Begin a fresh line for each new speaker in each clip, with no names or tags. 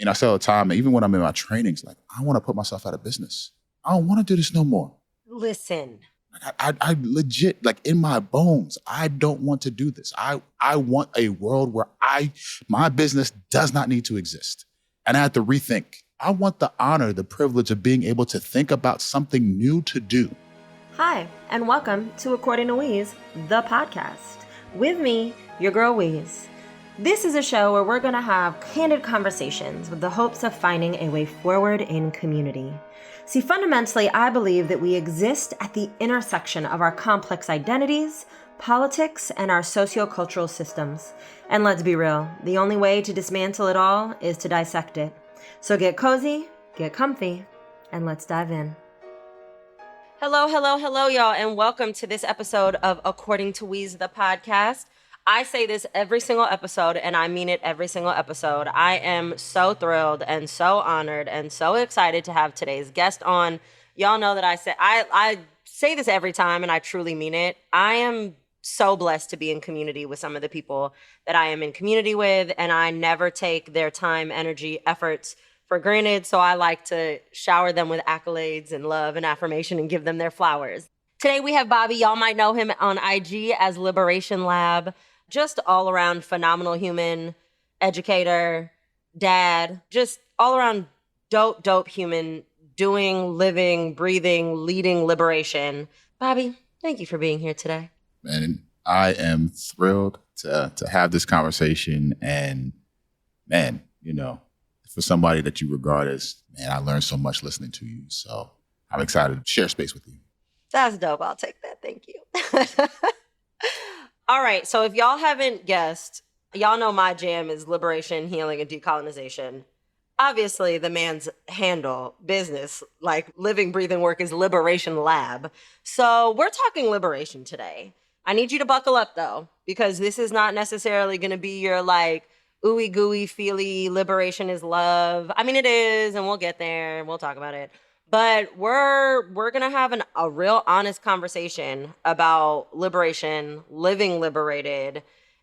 I say all the time, even when I'm in my trainings, like, I want to put myself out of business. I don't want to do this no more.
Listen.
I legit, like in my bones, I don't want to do this. I want a world where my business does not need to exist. And I have to rethink. I want the honor, the privilege of being able to think about something new to do.
Hi, and welcome to According to Weeze, the podcast. With me, your girl Weeze. This is a show where we're going to have candid conversations with the hopes of finding a way forward in community. See, fundamentally, I believe that we exist at the intersection of our complex identities, politics, and our sociocultural systems. And let's be real, the only way to dismantle it all is to dissect it. So get cozy, get comfy, and let's dive in. Hello, y'all, and welcome to this episode of According to Weeze, the podcast. I say this every single episode, and I mean it every single episode. I am so thrilled and so honored and so excited to have today's guest on. Y'all know that I say this every time, and I truly mean it. I am so blessed to be in community with some of the people that I am in community with, and I never take their time, energy, efforts for granted, so I like to shower them with accolades and love and affirmation and give them their flowers. Today we have Bobby. Y'all might know him on IG as Liberation Lab. Just all around phenomenal human, educator, dad, just all around dope human, doing, living, breathing, leading liberation. Bobby, thank you for being here today.
Man, I am thrilled to have this conversation. And man, for somebody that you regard as, man, I learned so much listening to you. So I'm excited to share space with you.
That's dope. I'll take that. Thank you. All right. So if y'all haven't guessed, y'all know my jam is liberation, healing, and decolonization. Obviously, the man's handle, business, like living, breathing work is Liberation Lab. So we're talking liberation today. I need you to buckle up, though, because this is not necessarily going to be your like ooey gooey feely liberation is love. I mean, it is, and we'll get there and we'll talk about it. But we're going to have a real honest conversation about liberation, living liberated,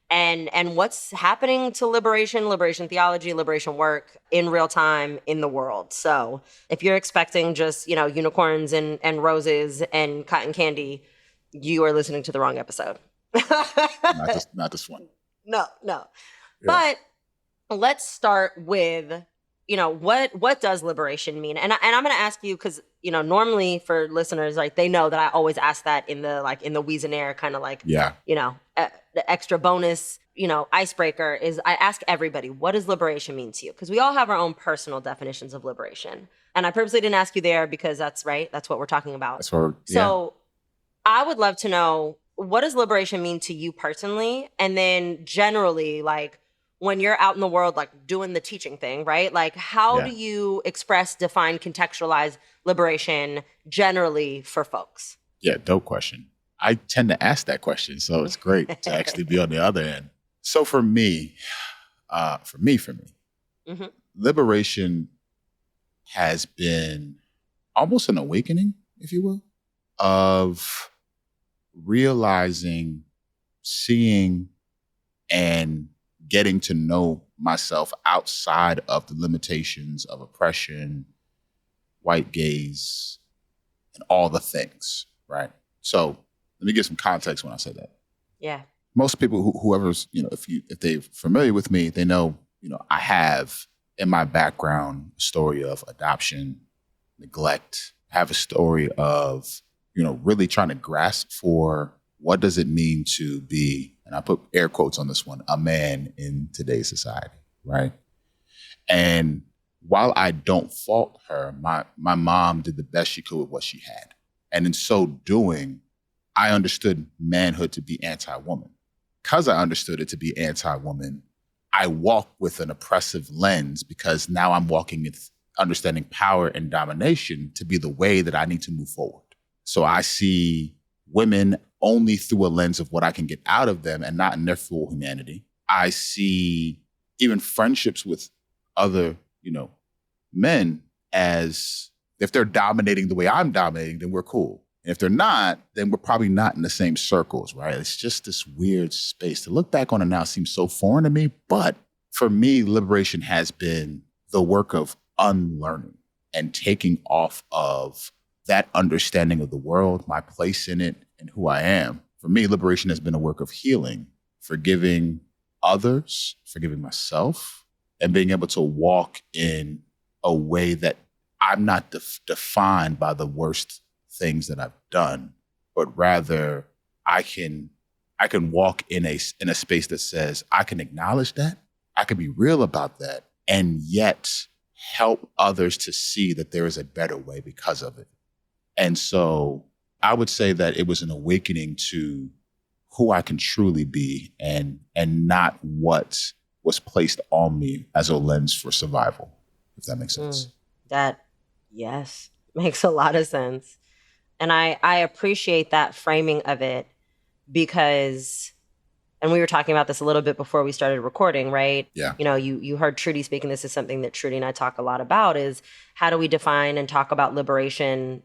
and what's happening to liberation theology, liberation work in real time in the world. So if you're expecting just, unicorns and roses and cotton candy, you are listening to the wrong episode.
Not this one.
No.
Yeah.
But let's start with, what does liberation mean? And I'm going to ask you because, normally for listeners, like they know that I always ask that in the Weezenaire kind of like, the extra bonus, icebreaker is I ask everybody, what does liberation mean to you? Because we all have our own personal definitions of liberation. And I purposely didn't ask you there because that's right. That's what we're talking about. So I would love to know, what does liberation mean to you personally? And then generally, like, when you're out in the world, like doing the teaching thing, right? Like, how do you express, define, contextualize liberation generally for folks?
Yeah, dope question. I tend to ask that question, so it's great to actually be on the other end. So for me,
Mm-hmm.
liberation has been almost an awakening, if you will, of realizing, seeing, and getting to know myself outside of the limitations of oppression, white gaze, and all the things, right? So let me give some context when I say that.
Yeah.
Most people, whoever's, if they're familiar with me, they know, I have in my background a story of adoption, neglect. I have a story of, really trying to grasp for what does it mean to be, and I put air quotes on this one, a man in today's society, right? And while I don't fault her, my mom did the best she could with what she had. And in so doing, I understood manhood to be anti-woman. Because I understood it to be anti-woman, I walk with an oppressive lens because now I'm walking with understanding power and domination to be the way that I need to move forward. So I see women only through a lens of what I can get out of them and not in their full humanity. I see even friendships with other, men as if they're dominating the way I'm dominating, then we're cool. And if they're not, then we're probably not in the same circles, right? It's just this weird space. To look back on it now seems so foreign to me. But for me, liberation has been the work of unlearning and taking off of that understanding of the world, my place in it, and who I am. For me, liberation has been a work of healing, forgiving others, forgiving myself, and being able to walk in a way that I'm not defined by the worst things that I've done, but rather I can walk in a space that says I can acknowledge that, I can be real about that, and yet help others to see that there is a better way because of it. And so I would say that it was an awakening to who I can truly be and not what was placed on me as a lens for survival, if that makes sense.
That, yes, makes a lot of sense. And I appreciate that framing of it because, and we were talking about this a little bit before we started recording, right?
Yeah.
You know, you heard Trudy speaking. This is something that Trudy and I talk a lot about is how do we define and talk about liberation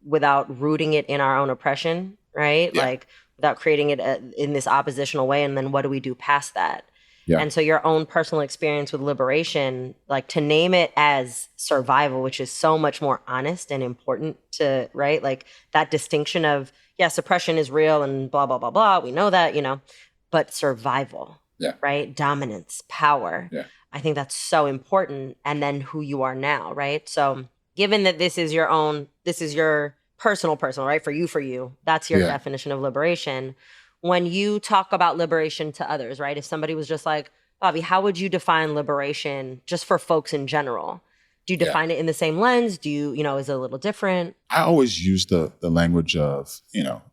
without rooting it in our own oppression, right?
Yeah.
Like without creating it in this oppositional way. And then what do we do past that?
Yeah.
And so your own personal experience with liberation, like to name it as survival, which is so much more honest and important to, right? Like that distinction of, yes, oppression is real and blah, blah, blah, blah. We know that, you know, but survival, right? Dominance, power.
Yeah.
I think that's so important. And then who you are now, right? So given that this is your personal, right? For you, that's your definition of liberation. When you talk about liberation to others, right? If somebody was just like, Bobby, how would you define liberation just for folks in general? Do you define it in the same lens? Do you, is it a little different?
I always use the language of,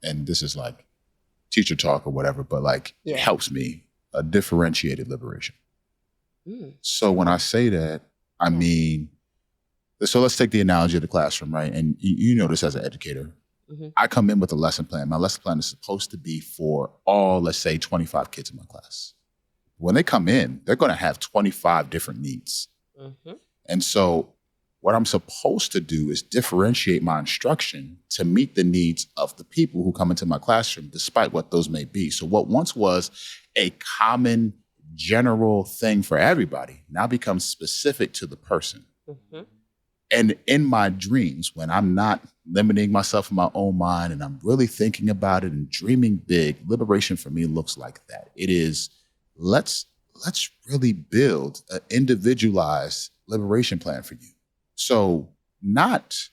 and this is like teacher talk or whatever, but like it helps me, a differentiated liberation. So when I say that, I mean, so let's take the analogy of the classroom, right? And you know this as an educator. I come in with a lesson plan. My lesson plan is supposed to be for all, let's say, 25 kids in my class. When they come in, they're going to have 25 different needs. And so what I'm supposed to do is differentiate my instruction to meet the needs of the people who come into my classroom, despite what those may be. So what once was a common general thing for everybody now becomes specific to the person. And in my dreams, when I'm not limiting myself in my own mind and I'm really thinking about it and dreaming big, liberation for me looks like that. It is, let's really build an individualized liberation plan for you. So not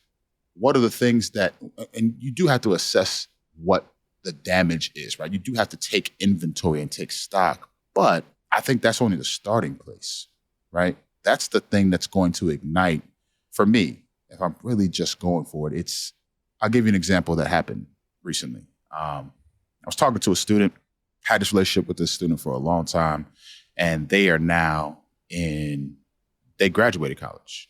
what are the things that, and you do have to assess what the damage is, right? You do have to take inventory and take stock, but I think that's only the starting place, right? That's the thing that's going to ignite. For me, if I'm really just going for it, I'll give you an example that happened recently. I was talking to a student, had this relationship with this student for a long time, and they are now they graduated college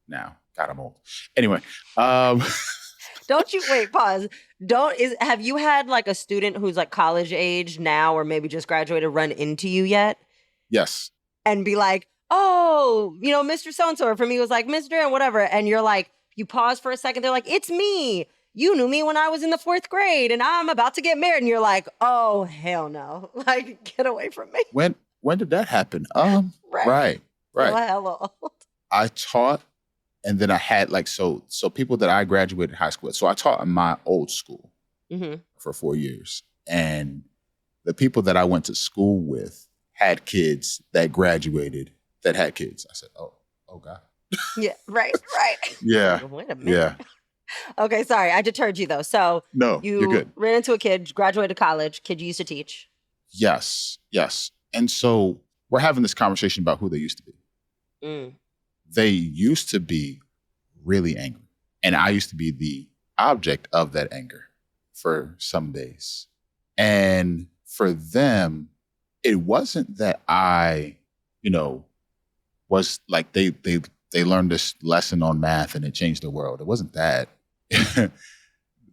now. God, I'm old. Anyway.
Don't you, wait, pause. Have you had like a student who's like college age now or maybe just graduated run into you yet?
Yes.
And be like, oh, Mr. So-and-so, or for me, it was like, Mr. and whatever. And you're like, you pause for a second. They're like, it's me. You knew me when I was in the 4th grade and I'm about to get married. And you're like, oh, hell no. Like, get away from me.
When did that happen? Right.
Hell old.
I taught, and then I had so people that I graduated high school with. So I taught in my old school for 4 years. And the people that I went to school with had kids that graduated that had kids. I said, oh God.
Yeah, right.
Yeah.
Wait a minute.
Yeah.
Okay, sorry. I deterred you though. So
no, you're good.
Ran into a kid, graduated college, kid you used to teach.
Yes. And so we're having this conversation about who they used to be. They used to be really angry. And I used to be the object of that anger for some days. And for them, it wasn't that I, was like they learned this lesson on math and it changed the world. It wasn't that.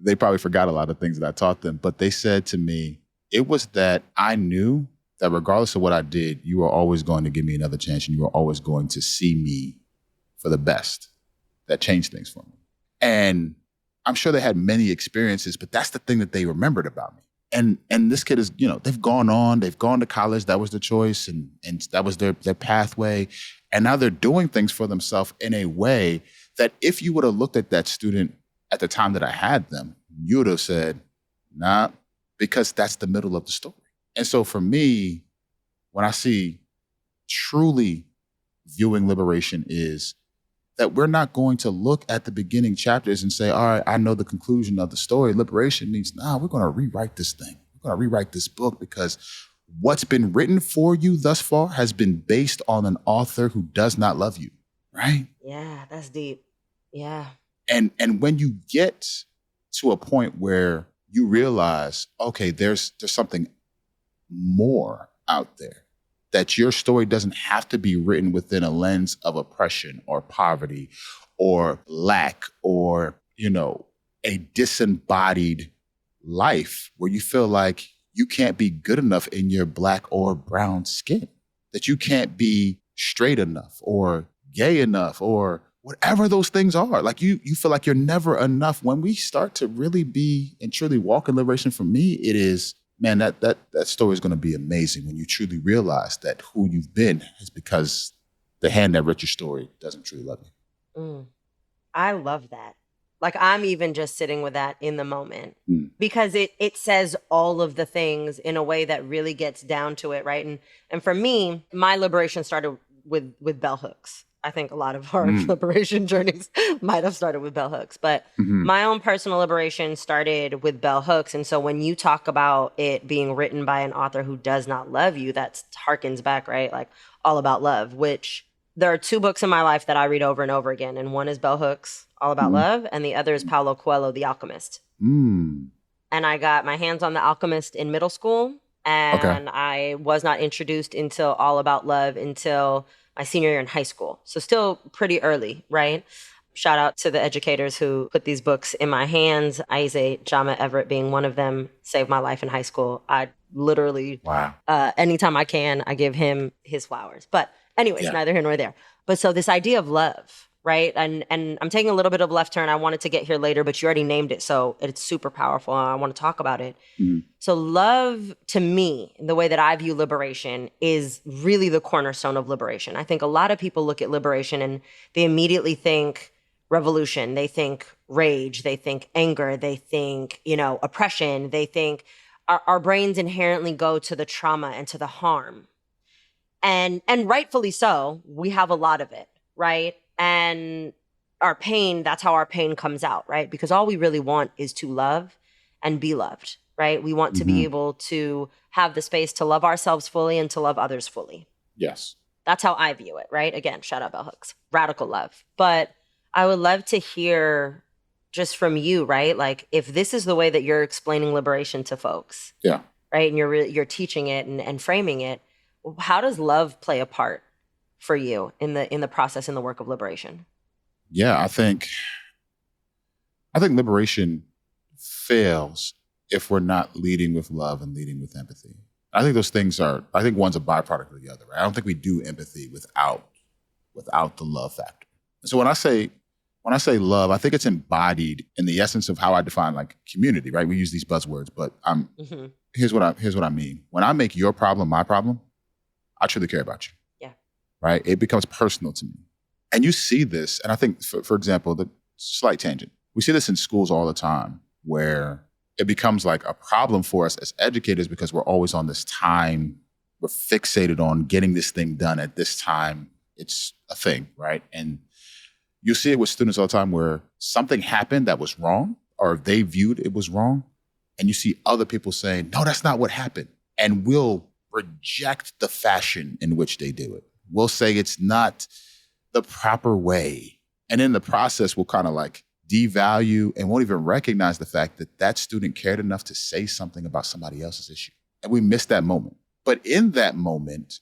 They probably forgot a lot of things that I taught them, but they said to me, it was that I knew that regardless of what I did, you were always going to give me another chance and you were always going to see me for the best. That changed things for me. And I'm sure they had many experiences, but that's the thing that they remembered about me. And this kid is, they've gone to college. That was the choice and that was their pathway. And now they're doing things for themselves in a way that if you would have looked at that student at the time that I had them, you would have said, nah, because that's the middle of the story. And so for me, when I see truly viewing liberation is that we're not going to look at the beginning chapters and say, all right, I know the conclusion of the story. Liberation means, we're going to rewrite this thing. We're going to rewrite this book because what's been written for you thus far has been based on an author who does not love you, right?
Yeah, that's deep. Yeah.
And when you get to a point where you realize, okay, there's something more out there, that your story doesn't have to be written within a lens of oppression or poverty or lack or, a disembodied life where you feel like you can't be good enough in your black or brown skin, that you can't be straight enough or gay enough or whatever those things are. Like you feel like you're never enough. When we start to really be and truly walk in liberation, for me, it is, man, that story is going to be amazing when you truly realize that who you've been is because the hand that wrote your story doesn't truly love you.
I love that. Like, I'm even just sitting with that in the moment because it says all of the things in a way that really gets down to it, right? And for me, my liberation started with bell hooks. I think a lot of our liberation journeys might have started with bell hooks, but my own personal liberation started with bell hooks. And so when you talk about it being written by an author who does not love you, that harkens back, right? Like All About Love, which there are 2 books in my life that I read over and over again. And one is bell hooks, All About Love, and the other is Paulo Coelho, The Alchemist. And I got my hands on The Alchemist in middle school, and I was not introduced until All About Love until my senior year in high school. So still pretty early, right? Shout out to the educators who put these books in my hands. Aize Jama Everett being one of them, saved my life in high school. I literally, anytime I can, I give him his flowers. But anyways, neither here nor there. But so this idea of love, right? And I'm taking a little bit of a left turn. I wanted to get here later, but you already named it. So it's super powerful. And I want to talk about it. So love, to me, the way that I view liberation, is really the cornerstone of liberation. I think a lot of people look at liberation and they immediately think revolution. They think rage. They think anger. They think, oppression. They think our brains inherently go to the trauma and to the harm. And rightfully so, we have a lot of it, right? And our pain, that's how our pain comes out, right? Because all we really want is to love and be loved, right? We want to be able to have the space to love ourselves fully and to love others fully.
Yes.
That's how I view it, right? Again, shout out bell hooks, radical love. But I would love to hear just from you, right? Like, if this is the way that you're explaining liberation to folks, right? And you're teaching it and framing it, how does love play a part for you in the process, in the work of liberation?
Yeah, I think liberation fails if we're not leading with love and leading with empathy. I think those things I think one's a byproduct of the other, right? I don't think we do empathy without the love factor. So when I say love, I think it's embodied in the essence of how I define like community, right? We use these buzzwords, but here's what I mean. When I make your problem my problem, I truly care about you.
Yeah.
Right? It becomes personal to me. And you see this, and I think, for example, the slight tangent, we see this in schools all the time where it becomes like a problem for us as educators because we're always on this time. We're fixated on getting this thing done at this time. It's a thing, right? And you see it with students all the time where something happened that was wrong, or they viewed it was wrong. And you see other people saying, no, that's not what happened. And we'll reject the fashion in which they do it. We'll say it's not the proper way. And in the process, we'll kind of like devalue and won't even recognize the fact that that student cared enough to say something about somebody else's issue. And we miss that moment. But in that moment,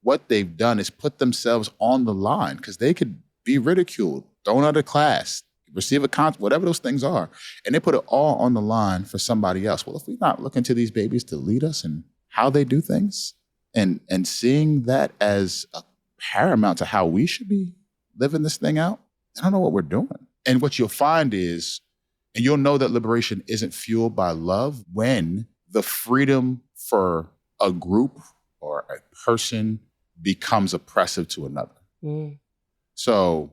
what they've done is put themselves on the line because they could be ridiculed, thrown out of class, receive a whatever those things are. And they put it all on the line for somebody else. Well, if we're not looking to these babies to lead us and how they do things and seeing that as a paramount to how we should be living this thing out, I don't know what we're doing. And what you'll find is, and you'll know that liberation isn't fueled by love when the freedom for a group or a person becomes oppressive to another.
Mm.
So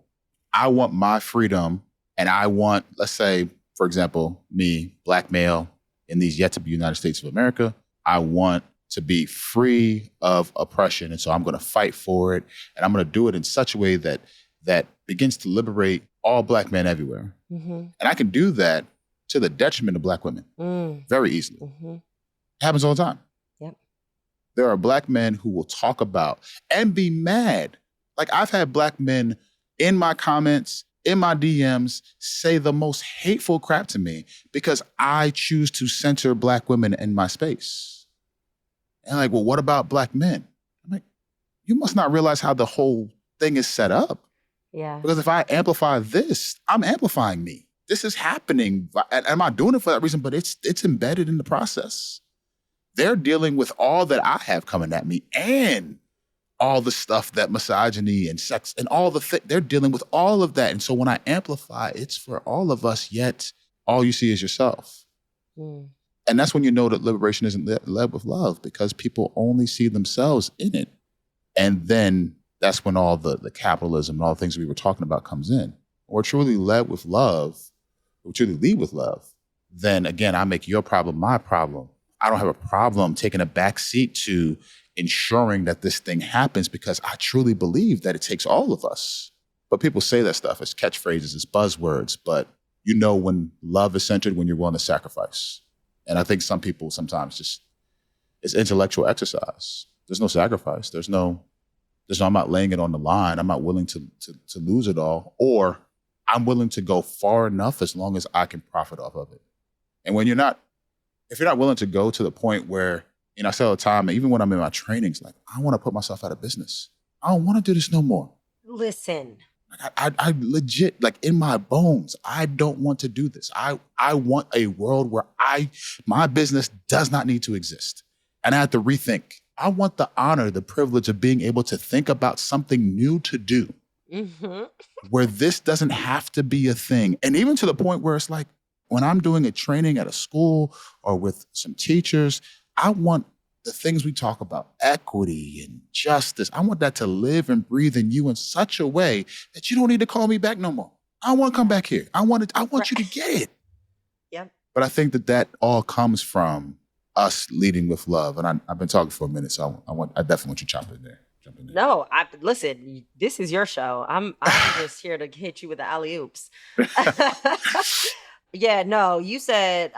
I want my freedom, and I want, let's say, for example, me, black male in these yet to be United States of America, I want to be free of oppression. And so I'm going to fight for it. And I'm going to do it in such a way that begins to liberate all black men everywhere.
Mm-hmm.
And I can do that to the detriment of black women very easily.
Mm-hmm.
It happens all the time.
Yep.
There are black men who will talk about and be mad. Like, I've had black men in my comments, in my DMs, say the most hateful crap to me because I choose to center black women in my space. And like, well, what about black men? I'm like, you must not realize how the whole thing is set up.
Yeah.
Because if I amplify this, I'm amplifying me. This is happening. And I'm not doing it for that reason, but it's embedded in the process. They're dealing with all that I have coming at me and all the stuff that misogyny and sex and all they're dealing with all of that. And so when I amplify, it's for all of us, yet all you see is yourself.
Mm.
And that's when you know that liberation isn't led with love, because people only see themselves in it. And then that's when all the capitalism and all the things we were talking about comes in. We're truly led with love, we truly lead with love. Then again, I make your problem my problem. I don't have a problem taking a back seat to ensuring that this thing happens, because I truly believe that it takes all of us. But people say that stuff as catchphrases, as buzzwords, but you know when love is centered, when you're willing to sacrifice. And I think some people sometimes just, it's intellectual exercise. There's no sacrifice. There's no, I'm not laying it on the line. I'm not willing to lose it all, or I'm willing to go far enough as long as I can profit off of it. And when if you're not willing to go to the point where, I say all the time, even when I'm in my trainings, like, I want to put myself out of business. I don't want to do this no more.
Listen.
I legit, like, in my bones, I don't want to do this. I want a world where my business does not need to exist. And I have to rethink. I want the honor, the privilege of being able to think about something new to do, where this doesn't have to be a thing. And even to the point where it's like, when I'm doing a training at a school or with some teachers, I want the things we talk about, equity and justice, I want that to live and breathe in you in such a way that you don't need to call me back no more. I want to come back here. I want you to get it.
Yep.
But I think that all comes from us leading with love. And I've been talking for a minute, so I definitely want you to jump in there.
No, listen, this is your show. I'm just here to hit you with the alley-oops. Yeah, no, you said,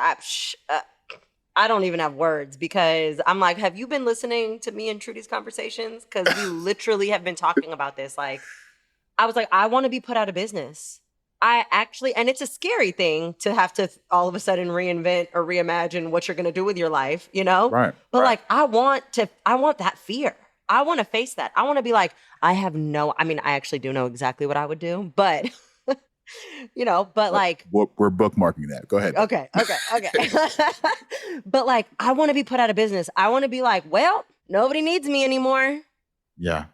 I don't even have words, because I'm like, have you been listening to me and Trudy's conversations? Because we literally have been talking about this. Like, I was like, I want to be put out of business. And it's a scary thing to have to all of a sudden reinvent or reimagine what you're going to do with your life,
Right.
But
right.
like, I want that fear. I want to face that. I want to be like, I actually do know exactly what I would do, but but like,
we're bookmarking that. Go ahead.
Okay. But like, I want to be put out of business. I want to be like, well, nobody needs me anymore.
Yeah.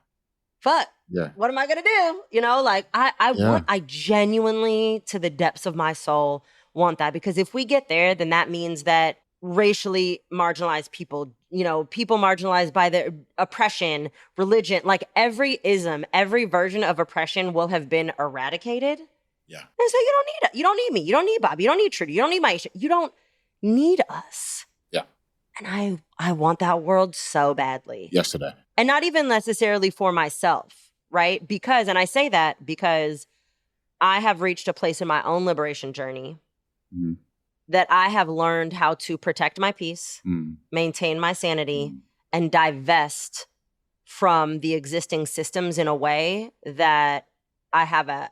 Fuck.
Yeah.
What am I going to do? Like, I genuinely, to the depths of my soul, want that, because if we get there, then that means that racially marginalized people, people marginalized by their oppression, religion, like every ism, every version of oppression will have been eradicated.
Yeah.
And so you don't need me. You don't need Bobby. You don't need Trudy. You don't need Maisha. You don't need us.
Yeah.
And I want that world so badly.
Yesterday.
And not even necessarily for myself, right? And I say that because I have reached a place in my own liberation journey that I have learned how to protect my peace, maintain my sanity, and divest from the existing systems in a way that I have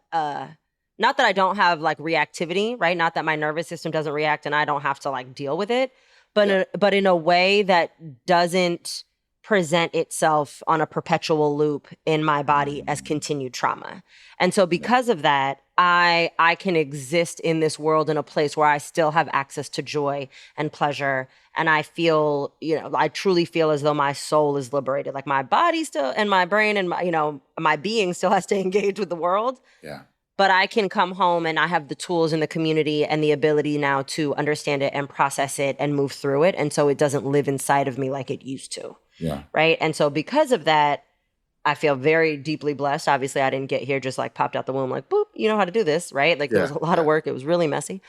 not that I don't have like reactivity, right? Not that my nervous system doesn't react and I don't have to like deal with it, but in a way that doesn't present itself on a perpetual loop in my body as continued trauma. And so because of that, I can exist in this world in a place where I still have access to joy and pleasure. And I feel, I truly feel as though my soul is liberated. Like my body still, and my brain and my, my being still has to engage with the world.
Yeah.
But I can come home and I have the tools in the community and the ability now to understand it and process it and move through it. And so it doesn't live inside of me like it used to.
Yeah.
Right. And so because of that, I feel very deeply blessed. Obviously, I didn't get here just like popped out the womb, like, boop, you know how to do this, right? Like there was
Yeah.
a lot of work. It was really messy.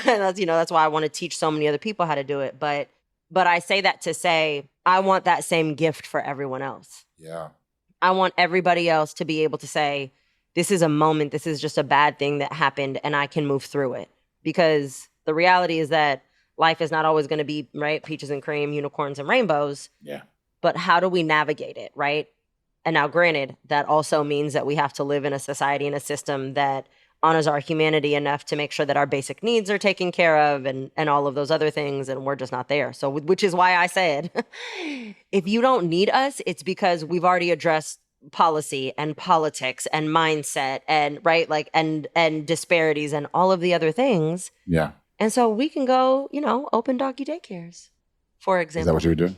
And that's why I want to teach so many other people how to do it. But I say that to say, I want that same gift for everyone else.
Yeah.
I want everybody else to be able to say, this is a moment, this is just a bad thing that happened, and I can move through it. Because the reality is that life is not always going to be, right, peaches and cream, unicorns and rainbows.
Yeah.
But how do we navigate it, right? And now, granted, that also means that we have to live in a society and a system that honors our humanity enough to make sure that our basic needs are taken care of and all of those other things, and we're just not there. So, which is why I said, if you don't need us, it's because we've already addressed policy and politics and mindset and right, like and disparities and all of the other things.
Yeah.
And so we can go, open doggy daycares, for example.
Is that what you were doing?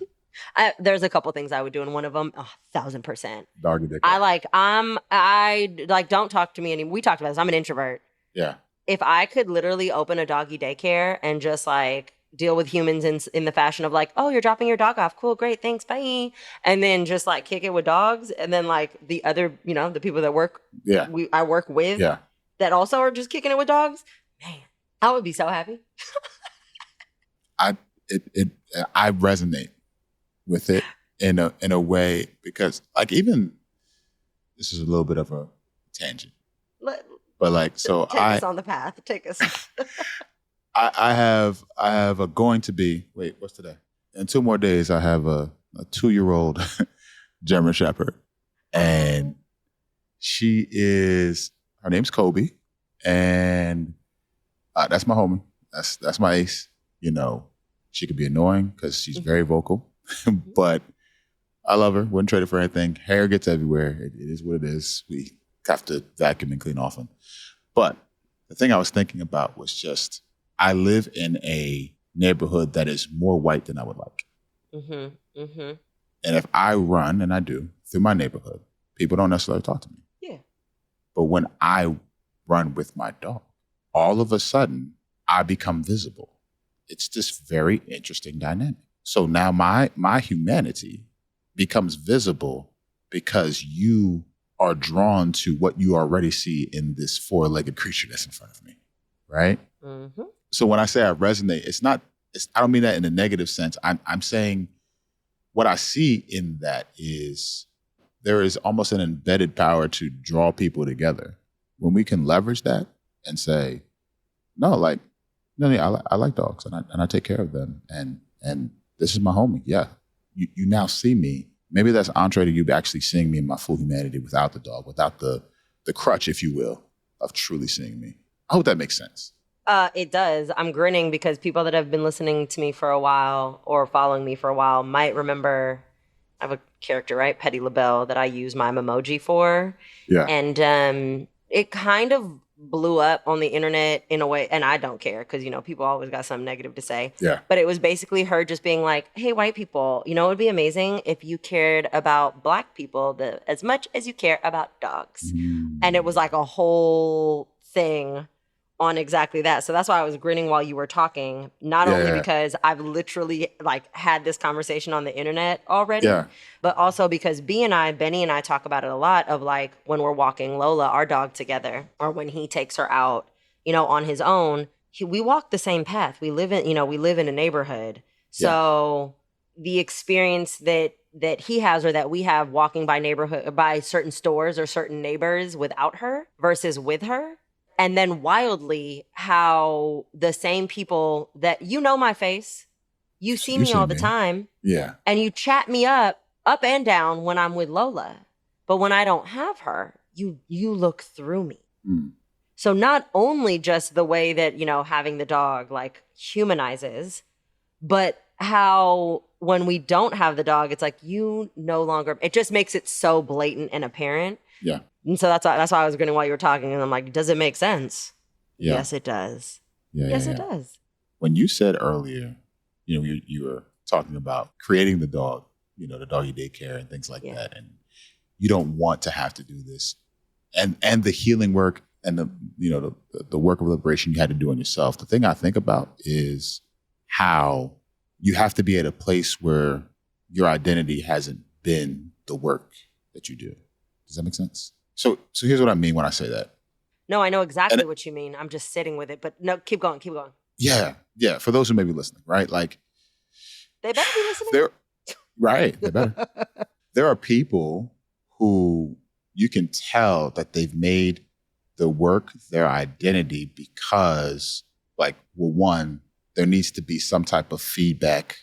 There's a couple things I would do, and one of them, 1,000%.
Doggy daycare.
I don't talk to me anymore. We talked about this. I'm an introvert.
Yeah.
If I could literally open a doggy daycare and just like deal with humans in the fashion of like, oh, you're dropping your dog off. Cool, great, thanks, bye. And then just like kick it with dogs. And then like the other, the people that work, I work with that also are just kicking it with dogs. Man, I would be so happy.
I resonate with it in a way because like even this is a little bit of a tangent, but like so
take us on the path. Take us.
I have a going to be what's today? In 2 more days I have a 2-year-old German Shepherd, and her name's Kobe, and that's my homie. That's my ace. She could be annoying because she's very vocal. But I love her. Wouldn't trade it for anything. Hair gets everywhere. It is what it is. We have to vacuum and clean often. But the thing I was thinking about was just, I live in a neighborhood that is more white than I would like. Mm-hmm. Mm-hmm. And if I run, and I do, through my neighborhood, people don't necessarily talk to me.
Yeah. But
when I run with my dog, all of a sudden, I become visible. It's this very interesting dynamic. So now my humanity becomes visible because you are drawn to what you already see in this 4-legged creature that's in front of me, right? Mm-hmm. So when I say I resonate, I don't mean that in a negative sense. I'm saying what I see in that is there is almost an embedded power to draw people together. When we can leverage that and say, no, I like dogs and I take care of them, and this is my homie. Yeah, you now see me. Maybe that's entree to you actually seeing me in my full humanity without the dog, without the crutch, if you will, of truly seeing me. I hope that makes sense.
It does. I'm grinning because people that have been listening to me for a while or following me for a while might remember I have a character, right? Petty LaBelle, that I use mime emoji for.
Yeah.
And it kind of blew up on the internet in a way, and I don't care because, people always got something negative to say.
Yeah.
But it was basically her just being like, hey, white people, it would be amazing if you cared about Black people as much as you care about dogs. Mm. And it was like a whole thing on exactly that. So that's why I was grinning while you were talking, not only because I've literally had this conversation on the internet already, but also because Benny and I talk about it a lot of when we're walking Lola, our dog, together, or when he takes her out, on his own, we walk the same path. We live in a neighborhood. So the experience that he has or that we have walking by certain stores or certain neighbors without her versus with her. And then wildly, how the same people that my face, you see me all the time.
Yeah.
And you chat me up and down when I'm with Lola. But when I don't have her, you look through me. Mm. So not only just the way that, having the dog humanizes, but how when we don't have the dog, it's it just makes it so blatant and apparent.
Yeah.
And so that's why I was grinning while you were talking. And I'm like, does it make sense? Yeah. Yes, it does. It does.
When you said earlier, you were talking about creating the dog, the doggy daycare and things like that. And you don't want to have to do this. And the healing work and the work of liberation you had to do on yourself. The thing I think about is how you have to be at a place where your identity hasn't been the work that you do. Does that make sense? So here's what I mean when I say that.
No, I know exactly what you mean. I'm just sitting with it. But no, keep going.
Yeah. For those who may be listening, right? Like,
they better be listening.
Right. They better. There are people who you can tell that they've made the work their identity because, like, well, one, there needs to be some type of feedback.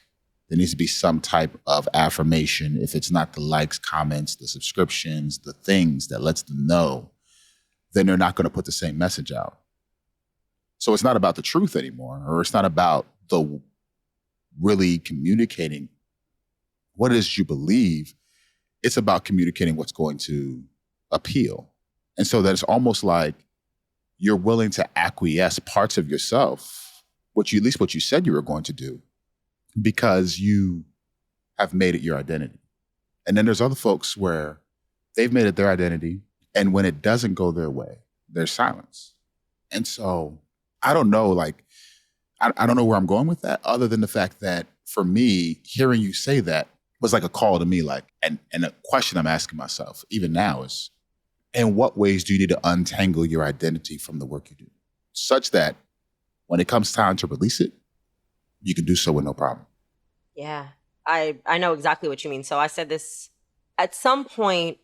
There needs to be some type of affirmation. If it's not the likes, comments, the subscriptions, the things that lets them know, then they're not going to put the same message out. So it's not about the truth anymore, or it's not about the really communicating what it is you believe. It's about communicating what's going to appeal. And so that it's almost like you're willing to acquiesce parts of yourself, at least what you said you were going to do, because you have made it your identity. And then there's other folks where they've made it their identity, and when it doesn't go their way, there's silence. And so I don't know, like, I don't know where I'm going with that, other than the fact that for me, hearing you say that was like a call to me, like, and a question I'm asking myself even now is, in what ways do you need to untangle your identity from the work you do, such that when it comes time to release it, you can do so with no problem?
Yeah, I know exactly what you mean. So I said this at some point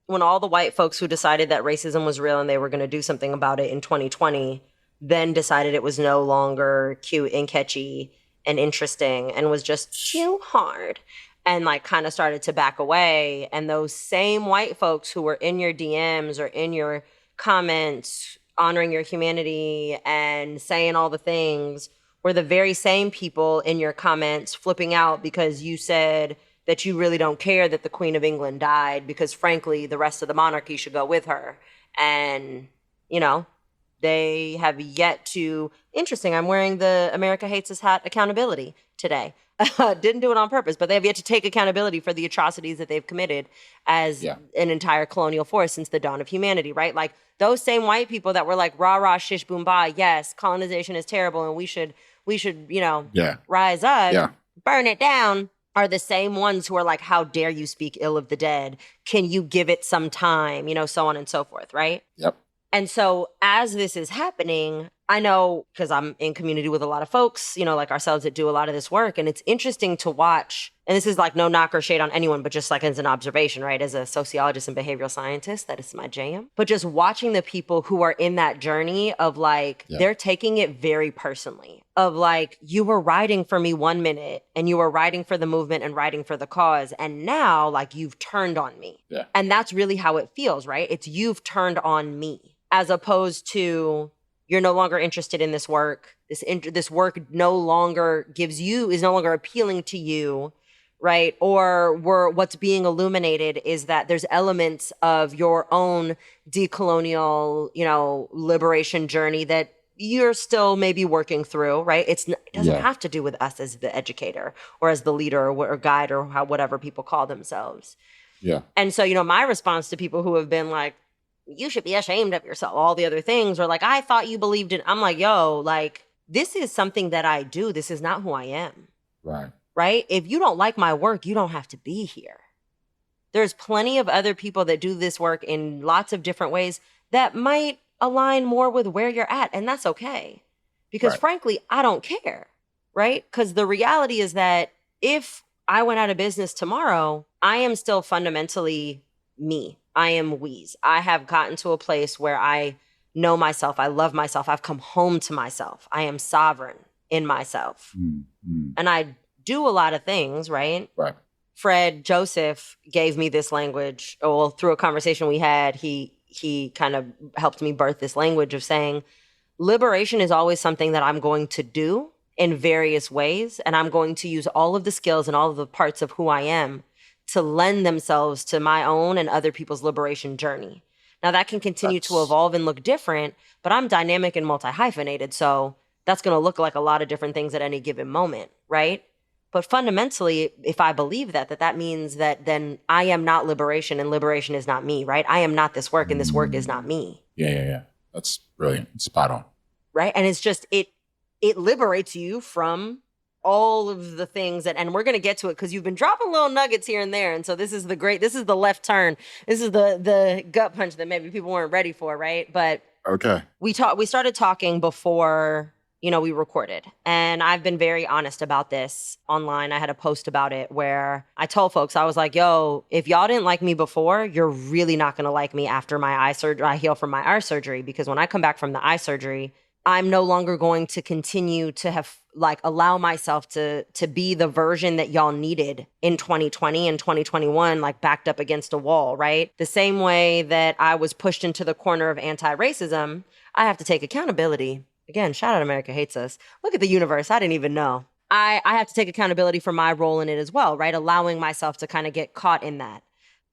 when all the white folks who decided that racism was real and they were going to do something about it in 2020, then decided it was no longer cute and catchy and interesting and was just too hard, and like kind of started to back away. And those same white folks who were in your DMs or in your comments honoring your humanity and saying all the things were the very same people in your comments flipping out because you said that you really don't care that the Queen of England died, because frankly, the rest of the monarchy should go with her. And, you know, they have yet to, interesting, I'm wearing the America Hates Us hat accountability today. Didn't do it on purpose, but they have yet to take accountability for the atrocities that they've committed as an entire colonial force since the dawn of humanity, right? Like those same white people that were like, rah, rah, shish, boom, bah, yes, colonization is terrible and we should, you know, rise up, burn it down, are the same ones who are like, how dare you speak ill of the dead? Can you give it some time? You know, so on and so forth, right?
Yep.
And so as this is happening, I know, because I'm in community with a lot of folks, you know, like ourselves that do a lot of this work. And it's interesting to watch. And this is like no knock or shade on anyone, but just like as an observation, right? As a sociologist and behavioral scientist, that is my jam. But just watching the people who are in that journey of like, they're taking it very personally. Of like, you were riding for me 1 minute and you were riding for the movement and riding for the cause. And now like you've turned on me. Yeah. And that's really how it feels, right? It's you've turned on me, as opposed to you're no longer interested in this work. This work no longer is no longer appealing to you, right? Or what's being illuminated is that there's elements of your own decolonial, you know, liberation journey that you're still maybe working through, right? It doesn't have to do with us as the educator or as the leader or guide or whatever people call themselves. Yeah. And so, you know, my response to people who have been like, you should be ashamed of yourself, all the other things, or like, I thought you believed in, I'm like, yo, like, this is something that I do. This is not who I am. Right. Right? If you don't like my work, you don't have to be here. There's plenty of other people that do this work in lots of different ways that might align more with where you're at. And that's okay. Because frankly, I don't care. Right? Because the reality is that if I went out of business tomorrow, I am still fundamentally me. I am Weeze. I have gotten to a place where I know myself. I love myself. I've come home to myself. I am sovereign in myself. Mm-hmm. And I do a lot of things, right? Right. Fred Joseph gave me this language, well, through a conversation we had, he kind of helped me birth this language of saying, liberation is always something that I'm going to do in various ways. And I'm going to use all of the skills and all of the parts of who I am to lend themselves to my own and other people's liberation journey. Now that can continue to evolve and look different, but I'm dynamic and multi-hyphenated. So that's going to look like a lot of different things at any given moment, right? But fundamentally, if I believe that means that then I am not liberation and liberation is not me, right? I am not this work and this work is not me.
Yeah. That's brilliant. Spot on.
Right? And it's just, it liberates you from all of the things and we're going to get to it because you've been dropping little nuggets here and there. And so this is the left turn. This is the gut punch that maybe people weren't ready for, right? But
Okay.
we started talking before, we recorded. And I've been very honest about this online. I had a post about it where I told folks, I was like, yo, if y'all didn't like me before, you're really not going to like me after my eye surgery. I heal from my eye surgery, because when I come back from the eye surgery, I'm no longer going to continue to have allow myself to be the version that y'all needed in 2020 and 2021, backed up against a wall, right? The same way that I was pushed into the corner of anti-racism, I have to take accountability. Again, shout out America Hates Us. Look at the universe. I didn't even know. I have to take accountability for my role in it as well, right? Allowing myself to kind of get caught in that.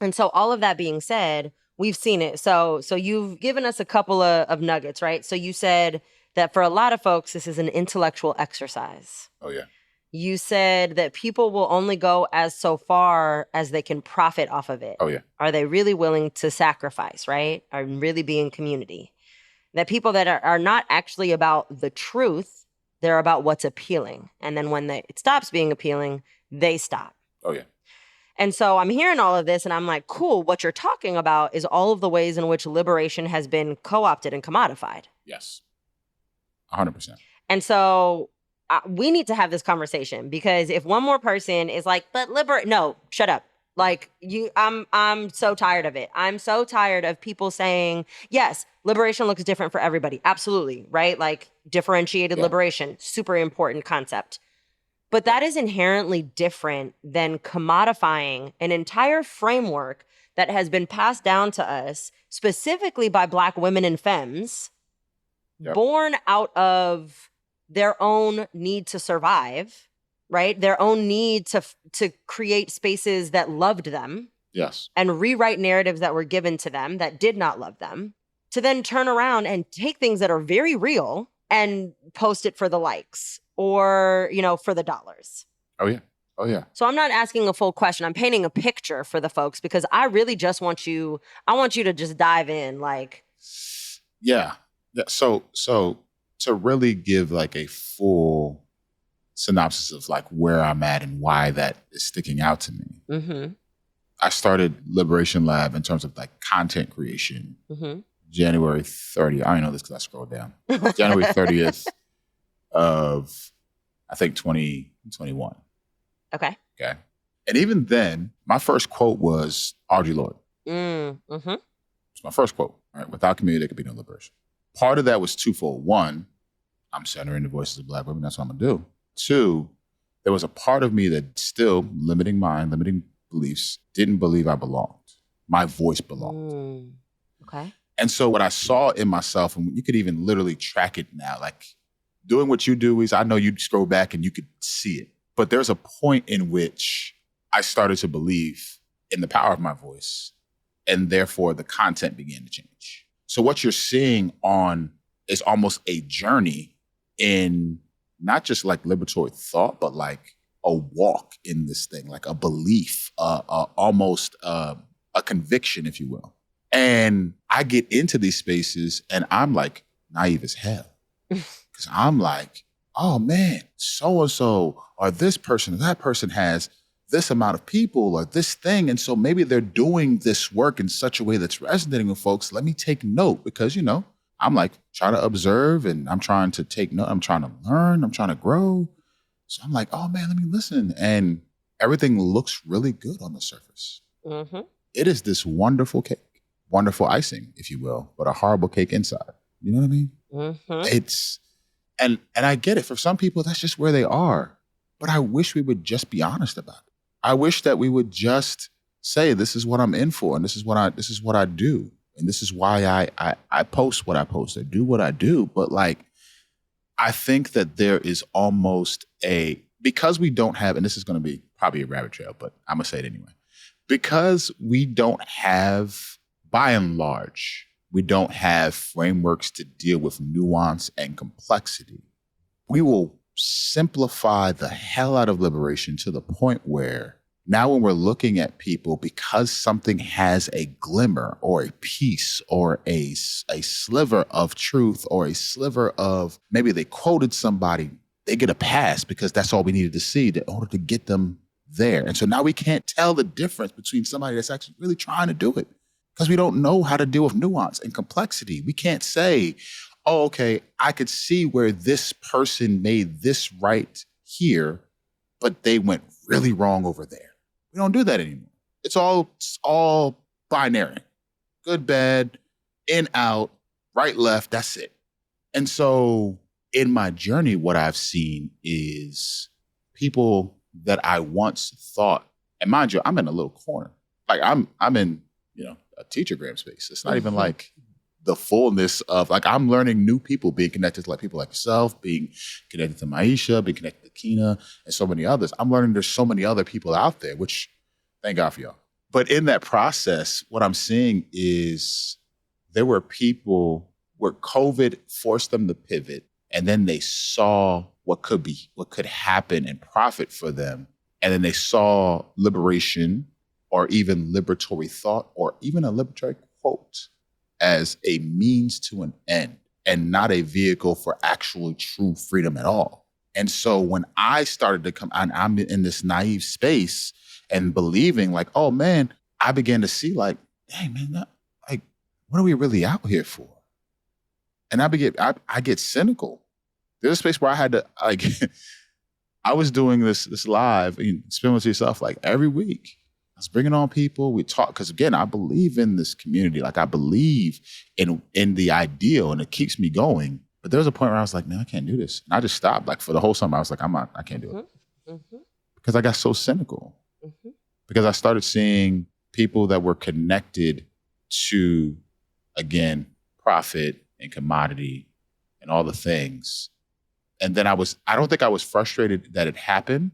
And so all of that being said, we've seen it. So you've given us a couple of nuggets, right? So you said that for a lot of folks, this is an intellectual exercise.
Oh, yeah.
You said that people will only go as so far as they can profit off of it.
Oh, yeah.
Are they really willing to sacrifice, right? Are really be in community? That people that are not actually about the truth, they're about what's appealing. And then when it stops being appealing, they stop.
Oh, yeah.
And so I'm hearing all of this and I'm like, cool, what you're talking about is all of the ways in which liberation has been co-opted and commodified.
Yes. 100%.
And so we need to have this conversation, because if one more person is like, but no, shut up. I'm so tired of it. I'm so tired of people saying, yes, liberation looks different for everybody. Absolutely. Right? Differentiated liberation, super important concept. But that is inherently different than commodifying an entire framework that has been passed down to us specifically by Black women and femmes, born out of their own need to survive, right? Their own need to create spaces that loved them.
Yes.
And rewrite narratives that were given to them that did not love them, to then turn around and take things that are very real and post it for the likes or, for the dollars.
Oh, yeah. Oh, yeah.
So I'm not asking a full question. I'm painting a picture for the folks, because I really just want you to just dive in.
Yeah. So to really give a full synopsis of where I'm at and why that is sticking out to me.
Mm-hmm.
I started Liberation Lab in terms of content creation.
Mm-hmm.
January 30th. I only know this because I scrolled down. January 30th of, I think, 2021.
Okay.
And even then, my first quote was Audre Lorde.
Mm-hmm.
It's my first quote. Right? Without community, there could be no liberation. Part of that was twofold. One, I'm centering the voices of Black women. That's what I'm going to do. Two, there was a part of me that still, limiting mind, limiting beliefs, didn't believe I belonged. My voice belonged.
Okay.
And so what I saw in myself, and you could even literally track it now, doing what you do is, I know you scroll back and you could see it. But there's a point in which I started to believe in the power of my voice, and therefore the content began to change. So what you're seeing is almost a journey in not just liberatory thought, but a walk in this thing, a belief, almost a conviction, if you will. And I get into these spaces and I'm naive as hell. Because I'm oh man, so-and-so or this person or that person has this amount of people or this thing. And so maybe they're doing this work in such a way that's resonating with folks. Let me take note, because, I'm trying to observe and I'm trying to take note. I'm trying to learn. I'm trying to grow. So I'm oh man, let me listen. And everything looks really good on the surface.
Mm-hmm.
It is this wonderful cake. Wonderful icing, if you will, but a horrible cake inside. You know what I mean?
Mm-hmm.
It's, and I get it. For some people, that's just where they are. But I wish we would just be honest about it. I wish that we would just say, this is what I'm in for, and this is what I do, and this is why I post what I post, or do what I do. But I think that there is almost because we don't have, and this is going to be probably a rabbit trail, but I'm gonna say it anyway, because we don't have, by and large, we don't have frameworks to deal with nuance and complexity. We will simplify the hell out of liberation to the point where now when we're looking at people, because something has a glimmer or a piece or a sliver of truth or a sliver of, maybe they quoted somebody, they get a pass because that's all we needed to see in order to get them there. And so now we can't tell the difference between somebody that's actually really trying to do it because we don't know how to deal with nuance and complexity. We can't say, oh, okay, I could see where this person made this right here, but they went really wrong over there. We don't do that anymore. It's all binary. Good, bad, in, out, right, left, that's it. And so in my journey, what I've seen is people that I once thought, and mind you, I'm in a little corner. Like I'm in, a teachergram space. It's not even like the fullness of, like, I'm learning new people, being connected to like people like yourself, being connected to Maisha, being connected to Kina, and so many others. I'm learning there's so many other people out there, which thank God for y'all. But in that process, what I'm seeing is there were people where COVID forced them to pivot, and then they saw what could happen and profit for them. And then they saw liberation or even liberatory thought or even a liberatory quote as a means to an end and not a vehicle for actual true freedom at all. And so when I started to come, and I'm in this naive space and believing like, oh man, I began to see like, dang man, like, what are we really out here for? And I get cynical. There's a space where I had to, like, I was doing this live, spend with yourself, like every week. I was bringing on people. We talk, because again, I believe in this community. Like I believe in the ideal, and it keeps me going. But there was a point where I was like, man, I can't do this. And I just stopped. Like for the whole summer, I was like, I can't do it. Because I got so cynical. Because I started seeing people that were connected to, again, profit and commodity and all the things. And then I don't think I was frustrated that it happened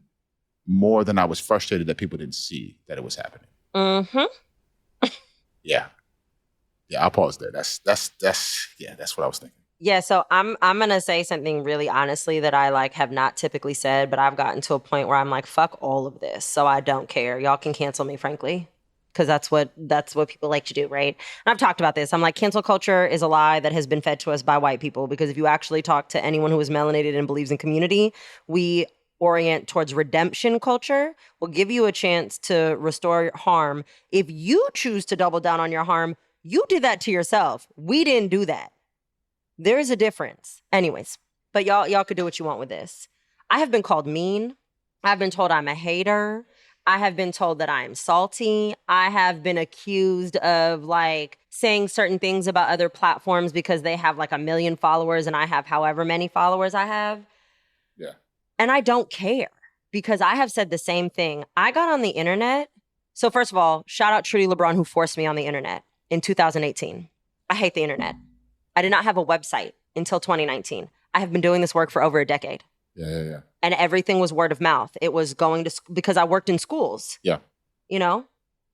more than I was frustrated that people didn't see that it was happening. Yeah. Yeah, I'll pause there. That's what I was thinking.
Yeah, so I'm gonna say something really honestly that I like have not typically said, but I've gotten to a point where I'm like, fuck all of this. So I don't care. Y'all can cancel me, frankly. Because that's what people like to do, right? And I've talked about this. I'm like, cancel culture is a lie that has been fed to us by white people. Because if you actually talk to anyone who is melanated and believes in community, we orient towards redemption culture. We'll give you a chance to restore harm. If you choose to double down on your harm, you did that to yourself. We didn't do that. There is a difference. Anyways, but y'all could do what you want with this. I have been called mean. I've been told I'm a hater. I have been told that I am salty. I have been accused of like saying certain things about other platforms because they have like 1 million followers and I have however many followers I have.
Yeah.
And I don't care because I have said the same thing. I got on the internet. So first of all, shout out Trudy LeBron who forced me on the internet in 2018. I hate the internet. I did not have a website until 2019. I have been doing this work for over a decade.
Yeah.
And everything was word of mouth. It was going to, because I worked in schools.
Yeah.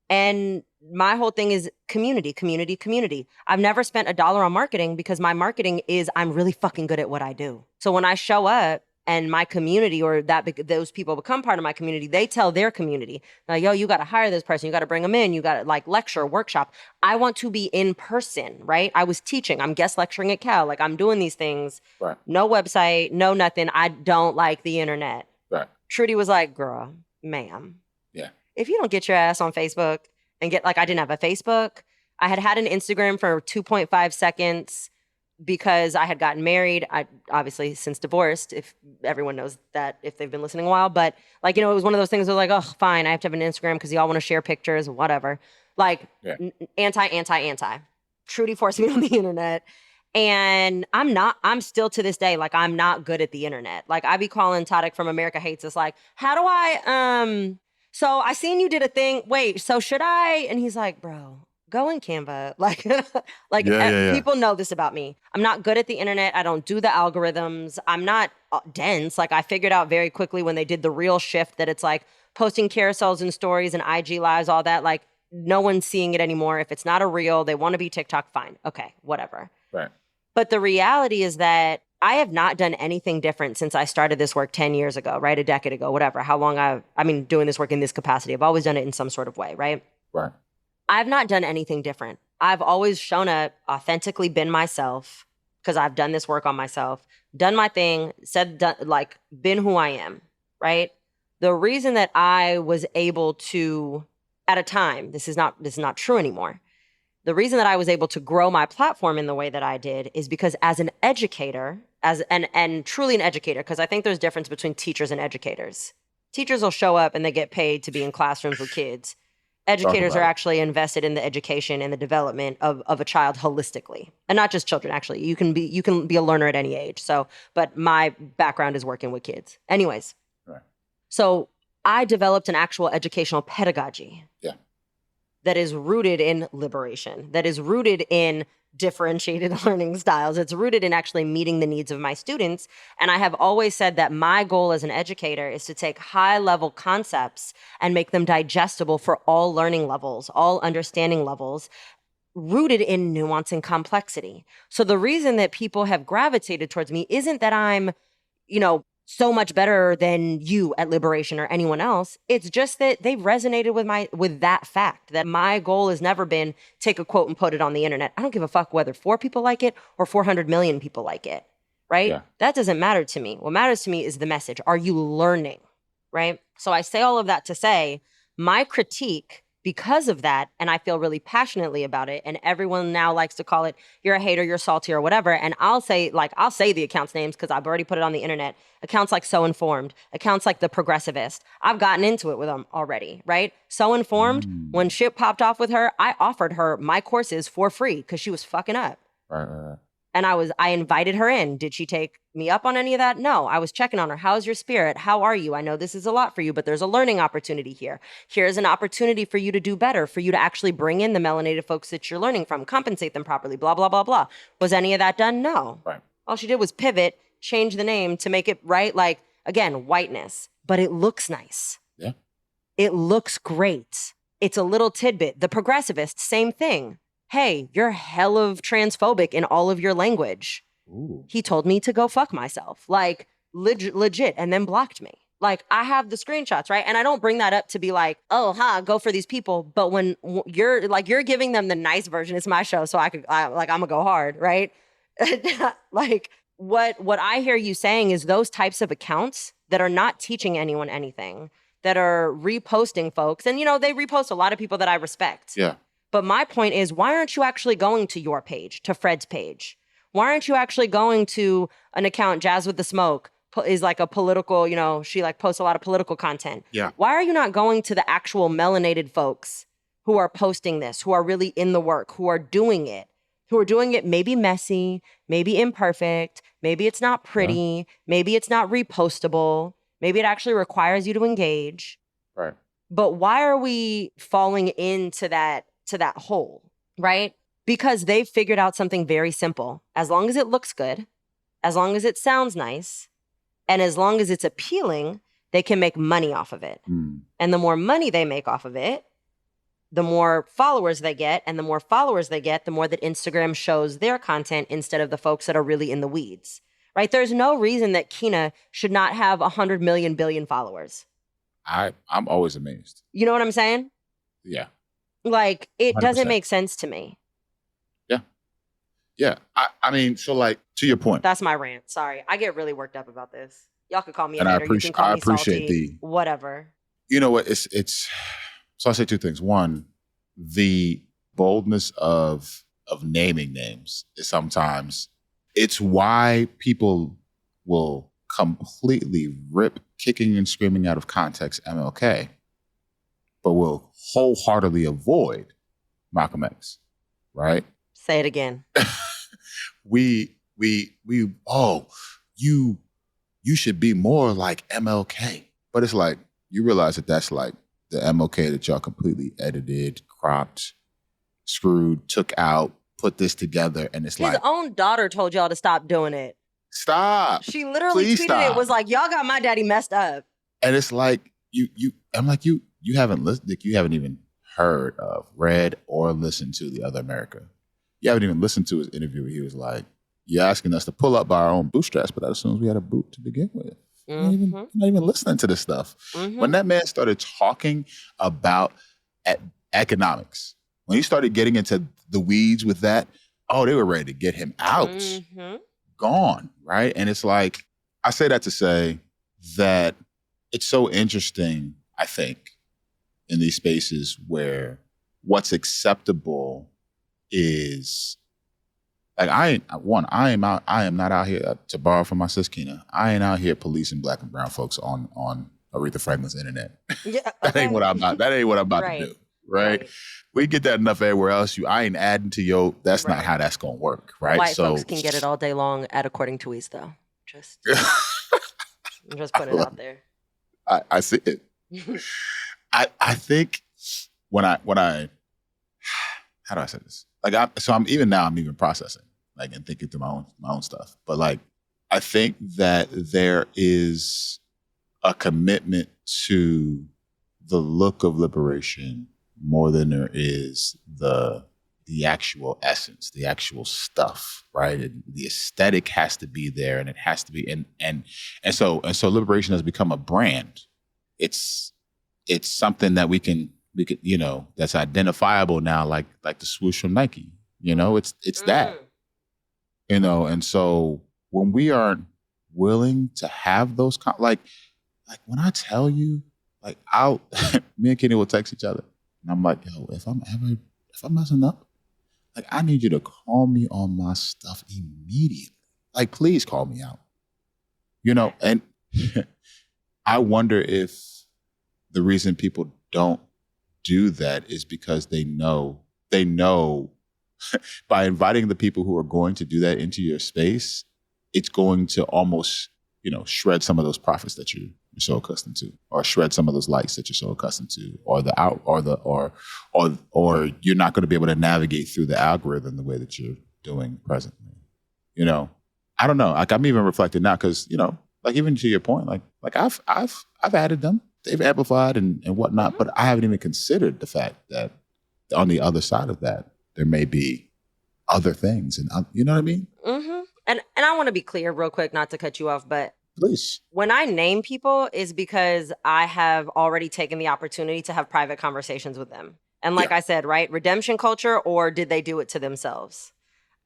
And my whole thing is community. I've never spent $1 on marketing because my marketing is I'm really fucking good at what I do. So when I show up and my community or those people become part of my community, they tell their community, now, yo, you got to hire this person. You got to bring them in. You got to like lecture, workshop. I want to be in person, right? I was teaching. I'm guest lecturing at Cal. Like I'm doing these things.
Right.
No website, no nothing. I don't like the internet.
Right.
Trudy was like, girl, ma'am.
Yeah.
If you don't get your ass on Facebook and get, like, I didn't have a Facebook. I had an Instagram for 2.5 seconds because I had gotten married. I obviously since divorced, if everyone knows that if they've been listening a while, but like, it was one of those things where like, oh, fine. I have to have an Instagram because y'all want to share pictures, whatever. Like anti. Trudy forced me on the internet. And I'm still to this day, like, I'm not good at the internet. Like, I be calling Tadek from America Hates Us, like, how do I, so I seen you did a thing. Wait, so should I? And he's like, bro, go in Canva. Like, people know this about me. I'm not good at the internet. I don't do the algorithms. I'm not dense. Like, I figured out very quickly when they did the real shift that it's like posting carousels and stories and IG lives, all that. Like, no one's seeing it anymore. If it's not a reel, they want to be TikTok, fine. Okay, whatever.
Right.
But the reality is that I have not done anything different since I started this work 10 years ago, right? A decade ago, whatever. How long doing this work in this capacity. I've always done it in some sort of way, right?
Right.
I've not done anything different. I've always shown up, authentically been myself. because I've done this work on myself, done my thing, been who I am, right? The reason that I was able to, at a time, this is not true anymore. The reason that I was able to grow my platform in the way that I did is because as an educator, and truly an educator, because I think there's a difference between teachers and educators. Teachers will show up and they get paid to be in classrooms with kids. Educators are actually invested in the education and the development of a child holistically, and not just children. Actually, you can be a learner at any age. So, but my background is working with kids. Anyways,
Right.
So I developed an actual educational pedagogy.
Yeah.
That is rooted in liberation, that is rooted in differentiated learning styles. It's rooted in actually meeting the needs of my students. And I have always said that my goal as an educator is to take high-level concepts and make them digestible for all learning levels, all understanding levels, rooted in nuance and complexity. So the reason that people have gravitated towards me isn't that I'm, so much better than you at liberation or anyone else. It's just that they've resonated with that fact, that my goal has never been take a quote and put it on the internet. I don't give a fuck whether 4 people like it or 400 million people like it, right?
Yeah.
That doesn't matter to me. What matters to me is the message. Are you learning, right? So I say all of that to say my critique, because of that, and I feel really passionately about it, and everyone now likes to call it, you're a hater, you're salty, or whatever, and I'll say the account's names because I've already put it on the internet. Accounts like So Informed, accounts like The Progressivist. I've gotten into it with them already, right? So Informed, when shit popped off with her, I offered her my courses for free because she was fucking up.
Right.
And I invited her in. Did she take me up on any of that? No, I was checking on her. How's your spirit? How are you? I know this is a lot for you, but there's a learning opportunity here. Here's an opportunity for you to do better, for you to actually bring in the melanated folks that you're learning from, compensate them properly, blah, blah, blah, blah. Was any of that done? No.
Right.
All she did was pivot, change the name to make it right. Like, again, whiteness, but it looks nice.
Yeah.
It looks great. It's a little tidbit. The Progressivist, same thing. Hey, you're hell of transphobic in all of your language.
Ooh.
He told me to go fuck myself, like legit, and then blocked me. Like, I have the screenshots, right? And I don't bring that up to be like, go for these people. But when you're giving them the nice version, it's my show, so I'm gonna go hard, right? Like, what I hear you saying is those types of accounts that are not teaching anyone anything, that are reposting folks, and they repost a lot of people that I respect.
Yeah.
But my point is, why aren't you actually going to your page, to Fred's page? Why aren't you actually going to an account, Jazz with the Smoke, is like a political, she like posts a lot of political content.
Yeah.
Why are you not going to the actual melanated folks who are posting this, who are really in the work, who are doing it maybe messy, maybe imperfect, maybe it's not pretty, maybe it's not repostable, maybe it actually requires you to engage.
Right.
But why are we falling into that hole, right? Because they've figured out something very simple. As long as it looks good, as long as it sounds nice, and as long as it's appealing, they can make money off of it. And the more money they make off of it, the more followers they get, and the more followers they get, the more that Instagram shows their content instead of the folks that are really in the weeds, right? There's no reason that Kina should not have 100 million billion followers.
I'm always amazed.
You know what I'm saying?
Yeah.
Like, it
100%.
doesn't make sense to me.
Yeah. I mean, so like, to your point.
That's my rant. Sorry. I get really worked up about this. Y'all could call me a
And I
hater. You can call me
appreciate
salty, whatever.
You know what? It's so I'll say 2 things. One, the boldness of naming names is sometimes, it's why people will completely rip kicking and screaming out of context MLK, but will wholeheartedly avoid Malcolm X, right?
Say it again.
You should be more like MLK. But it's like, you realize that that's like the MLK that y'all completely edited, cropped, screwed, took out, put this together, and it's
His own daughter told y'all to stop doing it.
Stop.
She literally
Please
tweeted
stop.
it, was like, y'all got my daddy messed up.
And it's like, I'm like, you haven't listened, you haven't even heard of, read, or listened to The Other America. You haven't even listened to his interview where he was like, you're asking us to pull up by our own bootstraps, but as soon as we had a boot to begin with. You're not even listening to this stuff. When that man started talking about economics, when he started getting into the weeds with that, oh, they were ready to get him out, gone, right? And it's like, I say that to say that it's so interesting, I think, in these spaces where what's acceptable is like, I am not out here, to borrow from my sis Kina, I ain't out here policing Black and brown folks on Aretha Franklin's internet.
Yeah, okay.
That ain't what I'm about to do. Right? We get that enough everywhere else. I ain't adding to your, that's not how that's gonna work, right?
White folks can get it all day long at According to Weez, though. I'm just putting it out there.
I see it. I think when I how do I say this? Like, I'm even processing, like, and thinking through my own stuff. But like, I think that there is a commitment to the look of liberation more than there is the actual essence, the actual stuff, right? And the aesthetic has to be there, and it has to be, and so liberation has become a brand. It's something that we can, that's identifiable now, like the swoosh from Nike. It's that. And so when we aren't willing to have those like when I tell you, like, me and Kenny will text each other, and I'm like, yo, if I'm messing up, like, I need you to call me on my stuff immediately. Like, please call me out. And I wonder if the reason people don't do that is because they know by inviting the people who are going to do that into your space, it's going to almost, shred some of those profits that you're so accustomed to, or shred some of those likes that you're so accustomed to, or you're not going to be able to navigate through the algorithm the way that you're doing presently. I don't know. Like, I'm even reflecting now because, like, even to your point, like I've added them. They've amplified and whatnot, but I haven't even considered the fact that on the other side of that, there may be other things, and you know what I mean?
Mm-hmm. And I want to be clear real quick, not to cut you off, but
please.
When I name people is because I have already taken the opportunity to have private conversations with them. And like I said, right, redemption culture, or did they do it to themselves?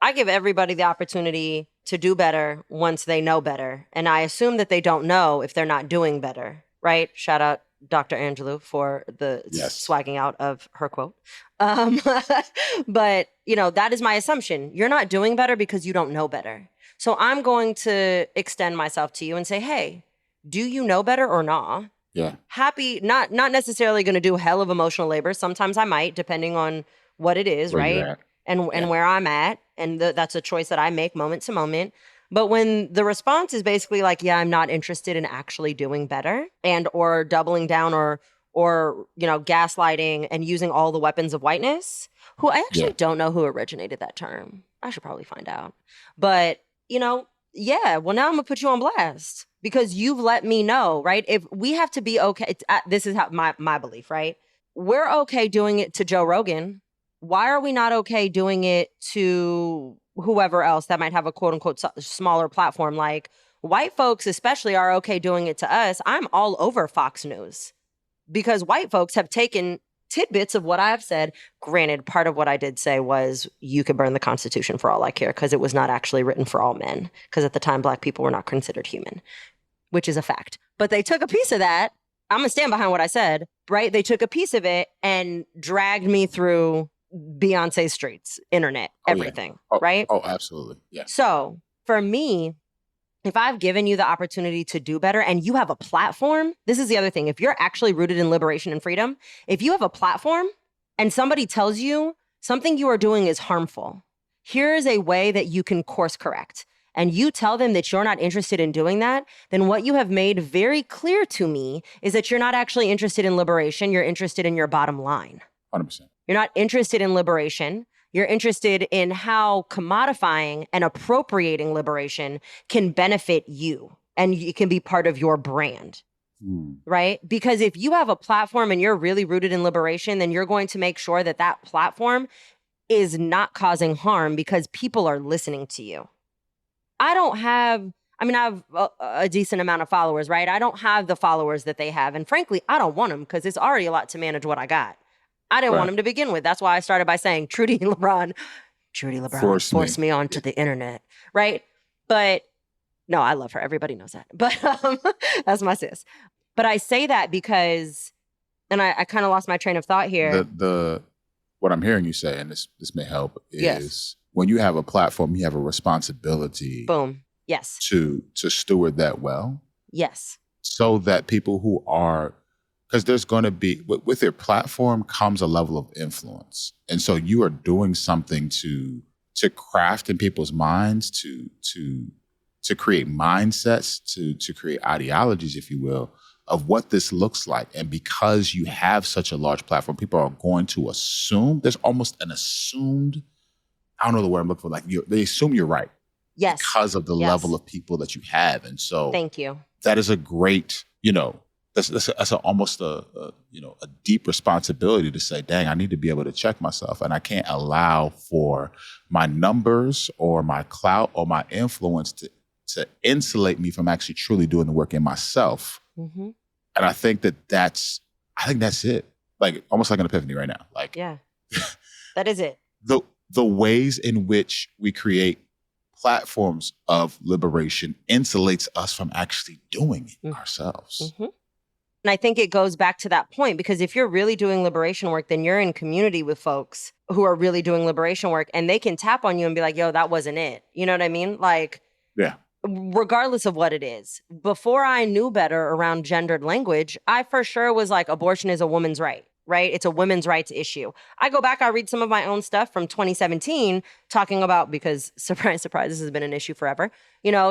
I give everybody the opportunity to do better once they know better. And I assume that they don't know if they're not doing better, right? Shout out Dr. Angelou for the swagging out of her quote. But, that is my assumption. You're not doing better because you don't know better. So I'm going to extend myself to you and say, hey, do you know better or not?
Yeah.
Happy, not necessarily going to do hell of emotional labor. Sometimes I might, depending on what it is, right? And where I'm at. And that's a choice that I make moment to moment. But when the response is basically like, yeah, I'm not interested in actually doing better, and or doubling down or gaslighting and using all the weapons of whiteness, who I actually don't know who originated that term. I should probably find out. But, well, now I'm going to put you on blast because you've let me know, right? If we have to be okay, this is how my belief, right? We're okay doing it to Joe Rogan. Why are we not okay doing it to whoever else that might have a quote unquote smaller platform? Like, white folks especially are okay doing it to us. I'm all over Fox News because white folks have taken tidbits of what I've said. Granted, part of what I did say was you could burn the Constitution for all I care because it was not actually written for all men, because at the time Black people were not considered human, which is a fact. But they took a piece of that. I'm going to stand behind what I said, right? They took a piece of it and dragged me through Beyonce streets, internet, everything, right?
Oh, absolutely. Yeah.
So for me, if I've given you the opportunity to do better and you have a platform, this is the other thing. If you're actually rooted in liberation and freedom, if you have a platform and somebody tells you something you are doing is harmful, here is a way that you can course correct, and you tell them that you're not interested in doing that, then what you have made very clear to me is that you're not actually interested in liberation. You're interested in your bottom line.
100%.
You're not interested in liberation. You're interested in how commodifying and appropriating liberation can benefit you and it can be part of your brand, right? Because if you have a platform and you're really rooted in liberation, then you're going to make sure that that platform is not causing harm because people are listening to you. I have a decent amount of followers, right? I don't have the followers that they have. And frankly, I don't want them because it's already a lot to manage what I got. I didn't want him to begin with. That's why I started by saying Trudy and LeBron Judy LeBron
forced
me onto the internet, right? But no, I love her. Everybody knows that. But that's my sis. But I say that because, and I kind of lost my train of thought here.
The what I'm hearing you say, and this may help, is
yes.
When you have a platform, you have a responsibility.
Boom. Yes.
To steward that well.
Yes. So
that people who are, because there's going to be, with your platform comes a level of influence. And so you are doing something to craft in people's minds, to create mindsets, to create ideologies, if you will, of what this looks like. And because you have such a large platform, people are going to assume, there's almost an assumed, I don't know the word I'm looking for, like they assume you're right.
Yes.
Because of the level of people that you have. And so
thank you.
That is a great, that's almost a deep responsibility to say, dang, I need to be able to check myself. And I can't allow for my numbers or my clout or my influence to insulate me from actually truly doing the work in myself. Mm-hmm. And I think that's it. Like almost like an epiphany right now. Like,
yeah, that is it.
The ways in which we create platforms of liberation insulates us from actually doing it ourselves. Mm-hmm.
And I think it goes back to that point, because if you're really doing liberation work, then you're in community with folks who are really doing liberation work, and they can tap on you and be like, yo, that wasn't it. You know what I mean? Like,
yeah.
Regardless of what it is. Before I knew better around gendered language, I for sure was like, abortion is a woman's right. Right? It's a women's rights issue. I go back, I read some of my own stuff from 2017 talking about, because surprise, surprise, this has been an issue forever,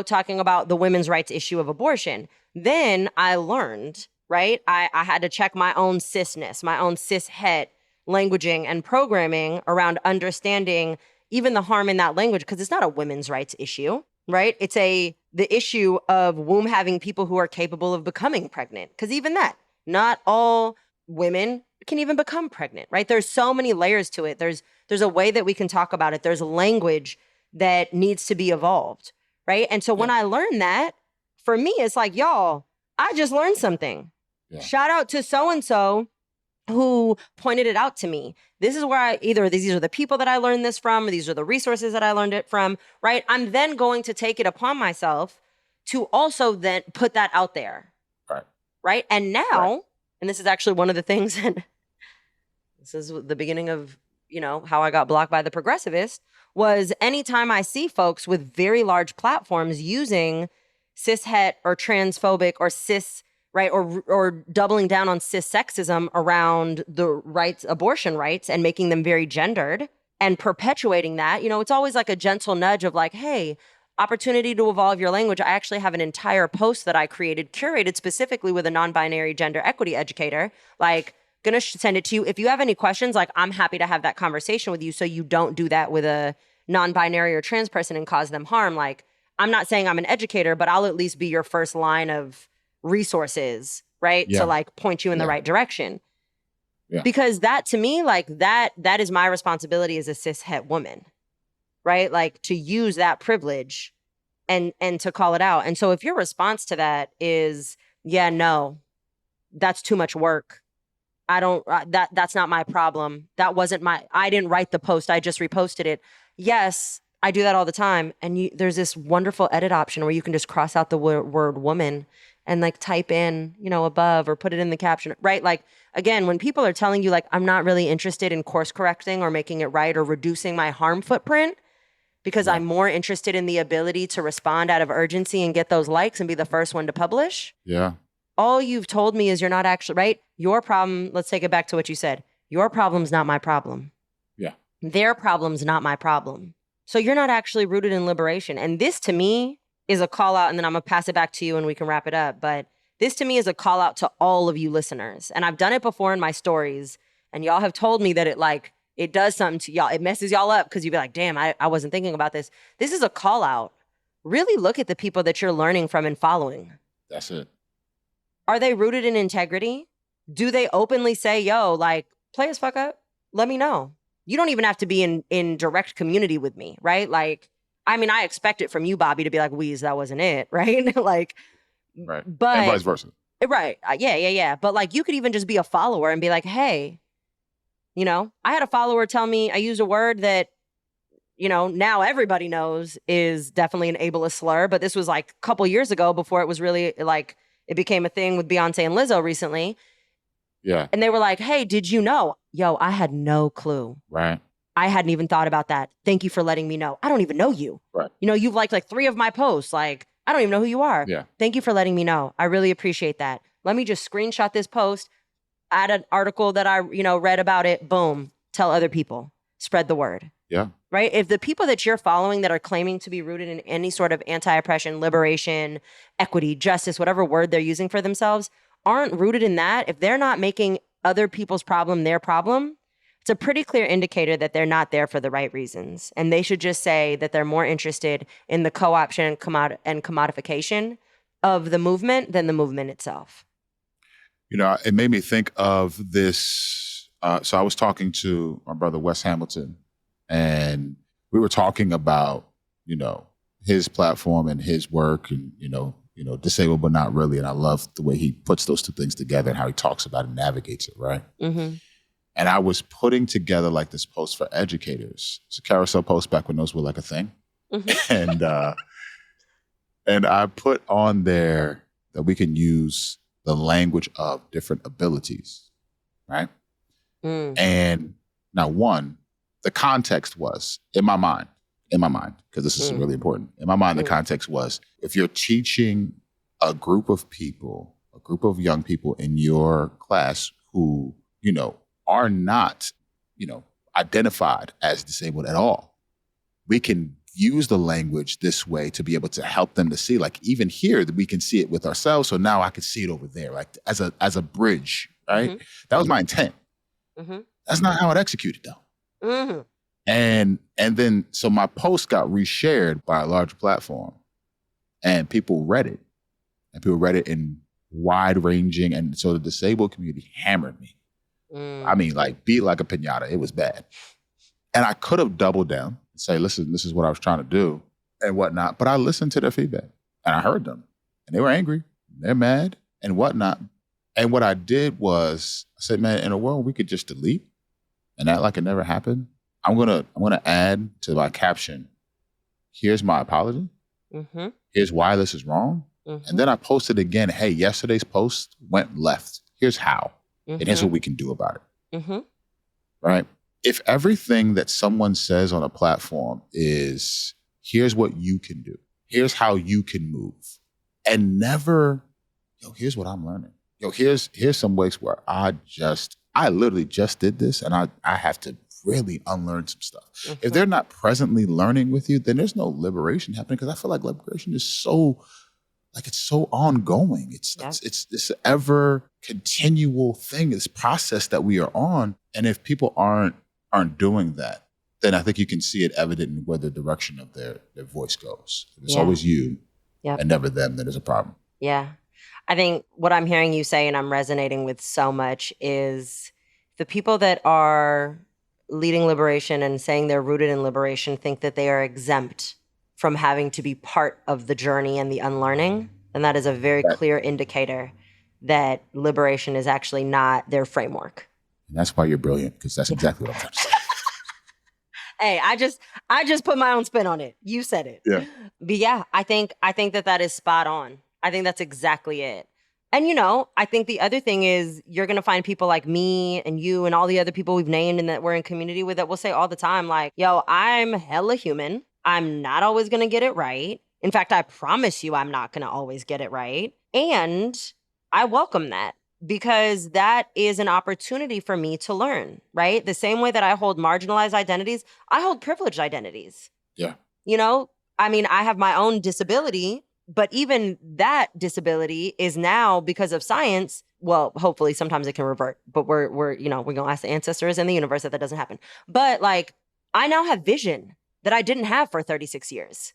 talking about the women's rights issue of abortion. Then I learned, right? I had to check my own cisness, my own cis-het languaging and programming around understanding even the harm in that language, because it's not a women's rights issue, right? It's the issue of womb having people who are capable of becoming pregnant. Because even that, not all women can even become pregnant, right? There's so many layers to it. There's a way that we can talk about it. There's a language that needs to be evolved, right? And so when I learned that, for me, it's like, y'all, I just learned something. Yeah. Shout out to so-and-so who pointed it out to me. This is where either these are the people that I learned this from, or these are the resources that I learned it from, right? I'm then going to take it upon myself to also then put that out there. Right? And now, and this is actually one of the things, and this is the beginning of, how I got blocked by the progressivist, was anytime I see folks with very large platforms using cishet or transphobic or cis, right, or doubling down on cis sexism around the rights, abortion rights, and making them very gendered and perpetuating that, it's always like a gentle nudge of like, hey, opportunity to evolve your language. I actually have an entire post that I created, curated specifically with a non-binary gender equity educator, like, gonna send it to you. If you have any questions, like, I'm happy to have that conversation with you so you don't do that with a non-binary or trans person and cause them harm. Like, I'm not saying I'm an educator, but I'll at least be your first line of resources, right? To like point you in the right direction. Yeah. Because that, to me, like that is my responsibility as a cis-het woman, right? Like, to use that privilege and to call it out. And so if your response to that is, yeah, no, that's too much work. That's not my problem. I didn't write the post. I just reposted it. Yes, I do that all the time. And there's this wonderful edit option where you can just cross out the word woman and like type in, above, or put it in the caption, right? Like, again, when people are telling you like, I'm not really interested in course correcting or making it right or reducing my harm footprint, because I'm more interested in the ability to respond out of urgency and get those likes and be the first one to publish.
Yeah.
All you've told me is you're not actually, right? Your problem, let's take it back to what you said. Your problem's not my problem.
Yeah.
Their problem's not my problem. So you're not actually rooted in liberation. And this, to me, is a call out, and then I'm going to pass it back to you and we can wrap it up. But this, to me, is a call out to all of you listeners. And I've done it before in my stories, and y'all have told me that it does something to y'all. It messes y'all up because you'd be like, damn, I wasn't thinking about this. This is a call out. Really look at the people that you're learning from and following.
That's it.
Are they rooted in integrity? Do they openly say, yo, like, play as fuck up? Let me know. You don't even have to be in direct community with me, right? Like, I mean, I expect it from you, Bobby, to be like, Weeze, that wasn't it, right? Like,
right.
But,
and vice versa.
Right. Yeah. But like, you could even just be a follower and be like, hey, I had a follower tell me I used a word that
now everybody knows is definitely an ableist slur. But this was like a couple years ago before it was really like it became a thing with Beyonce and Lizzo recently.
Yeah.
And they were like, hey, did you know? Yo, I had no clue.
Right.
I hadn't even thought about that. Thank you for letting me know. I don't even know you.
Right.
You've liked like 3 of my posts. Like, I don't even know who you are.
Yeah.
Thank you for letting me know. I really appreciate that. Let me just screenshot this post, add an article that I, read about it. Boom. Tell other people. Spread the word.
Yeah.
Right? If the people that you're following that are claiming to be rooted in any sort of anti-oppression, liberation, equity, justice, whatever word they're using for themselves, aren't rooted in that, if they're not making other people's problem their problem, it's a pretty clear indicator that they're not there for the right reasons. And they should just say that they're more interested in the co-option and commodification of the movement than the movement itself.
It made me think of this. So I was talking to my brother, Wes Hamilton, and we were talking about, his platform and his work and, disabled but not really. And I love the way he puts those two things together and how he talks about it and navigates it, right?
Mm-hmm.
And I was putting together like this post for educators. It's a carousel post back when those were like a thing. Mm-hmm. And I put on there that we can use the language of different abilities, right?
Mm.
And now the context was, in my mind, because this is really important. In my mind, the context was, if you're teaching a group of people, a group of young people in your class who, are not, identified as disabled at all, we can use the language this way to be able to help them to see, like, even here, that we can see it with ourselves. So now I can see it over there, like as a bridge, right? Mm-hmm. That was my intent. Mm-hmm. That's not how it executed, though. Mm-hmm. And then, so my post got reshared by a large platform, and people read it, in wide ranging. And so the disabled community hammered me. I mean, like, beat like a piñata. It was bad. And I could have doubled down and say, listen, this is what I was trying to do and whatnot. But I listened to their feedback and I heard them, and they were angry. They're mad and whatnot. And what I did was I said, man, in a world we could just delete and act like it never happened, I'm gonna add to my caption, here's my apology. Mm-hmm. Here's why this is wrong. Mm-hmm. And then I posted again, hey, yesterday's post went left. Here's how. Mm-hmm. And here's what we can do about it. Mm-hmm. Right? If everything that someone says on a platform is, here's what you can do, here's how you can move, and never, here's what I'm learning. Here's some ways where I literally just did this, and I have to really unlearn some stuff. Mm-hmm. If they're not presently learning with you, then there's no liberation happening, because I feel like liberation is so, it's so ongoing. It's this ever continual thing, this process that we are on. And if people aren't doing that, then I think you can see it evident in where the direction of their voice goes. If it's always you and never them, then there's a problem.
Yeah. I think what I'm hearing you say, and I'm resonating with so much, is the people that are leading liberation and saying they're rooted in liberation think that they are exempt from having to be part of the journey and the unlearning. And that is a very clear indicator that liberation is actually not their framework.
And that's why you're brilliant, because that's exactly what I'm trying to say.
Hey, I just put my own spin on it. You said it.
Yeah.
But yeah, I think that is spot on. I think that's exactly it. And, I think the other thing is you're going to find people like me and you and all the other people we've named and that we're in community with that will say all the time, like, yo, I'm hella human. I'm not always going to get it right. In fact, I promise you I'm not going to always get it right. And I welcome that, because that is an opportunity for me to learn, right? The same way that I hold marginalized identities, I hold privileged identities.
Yeah.
I mean, I have my own disability, but even that disability is now, because of science, well, hopefully sometimes it can revert, but we're going to ask the ancestors and the universe that doesn't happen. But I now have vision that I didn't have for 36 years.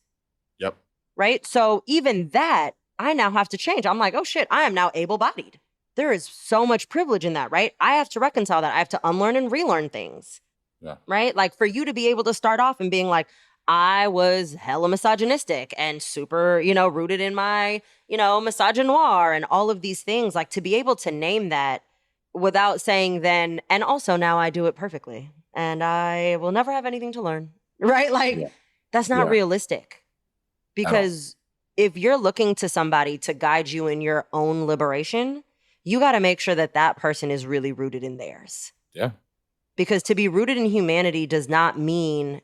Yep.
Right? So even that, I now have to change. I'm like, oh shit, I am now able-bodied. There is so much privilege in that, right? I have to reconcile that. I have to unlearn and relearn things.
Yeah.
Right? For you to be able to start off and being like, I was hella misogynistic and super, rooted in my, misogynoir and all of these things, to be able to name that without saying then, and also now I do it perfectly and I will never have anything to learn. right? Like,
Yeah.
that's not
Yeah.
realistic. Because if you're looking to somebody to guide you in your own liberation, you got to make sure that that person is really rooted in theirs.
Yeah.
Because to be rooted in humanity doesn't mean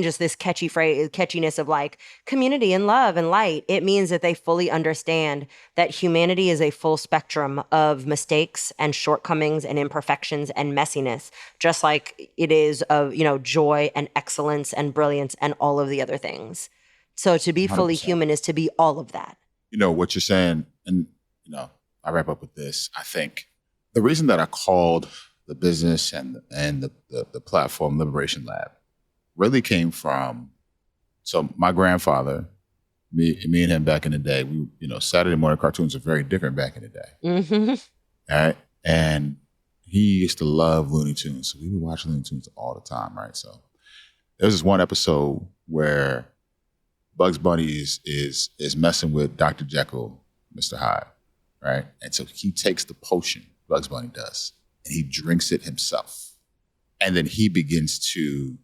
just this catchy phrase, catchiness of like community and love and light. It means that they fully understand that humanity is a full spectrum of mistakes and shortcomings and imperfections and messiness, just like it is of, joy and excellence and brilliance and all of the other things. So to be fully
100%.
human is to be all of that.
What you're saying, and, I wrap up with this. I think the reason that I called the business and the platform Liberation Lab really came from, so my grandfather, me and him back in the day, we, Saturday morning cartoons are very different back in the day.
Mm-hmm.
All right. And he used to love Looney Tunes. So we would watch Looney Tunes all the time, right? So there's this one episode where Bugs Bunny is messing with Dr. Jekyll, Mr. Hyde, right? And so he takes the potion, Bugs Bunny does, and he drinks it himself. And then he begins to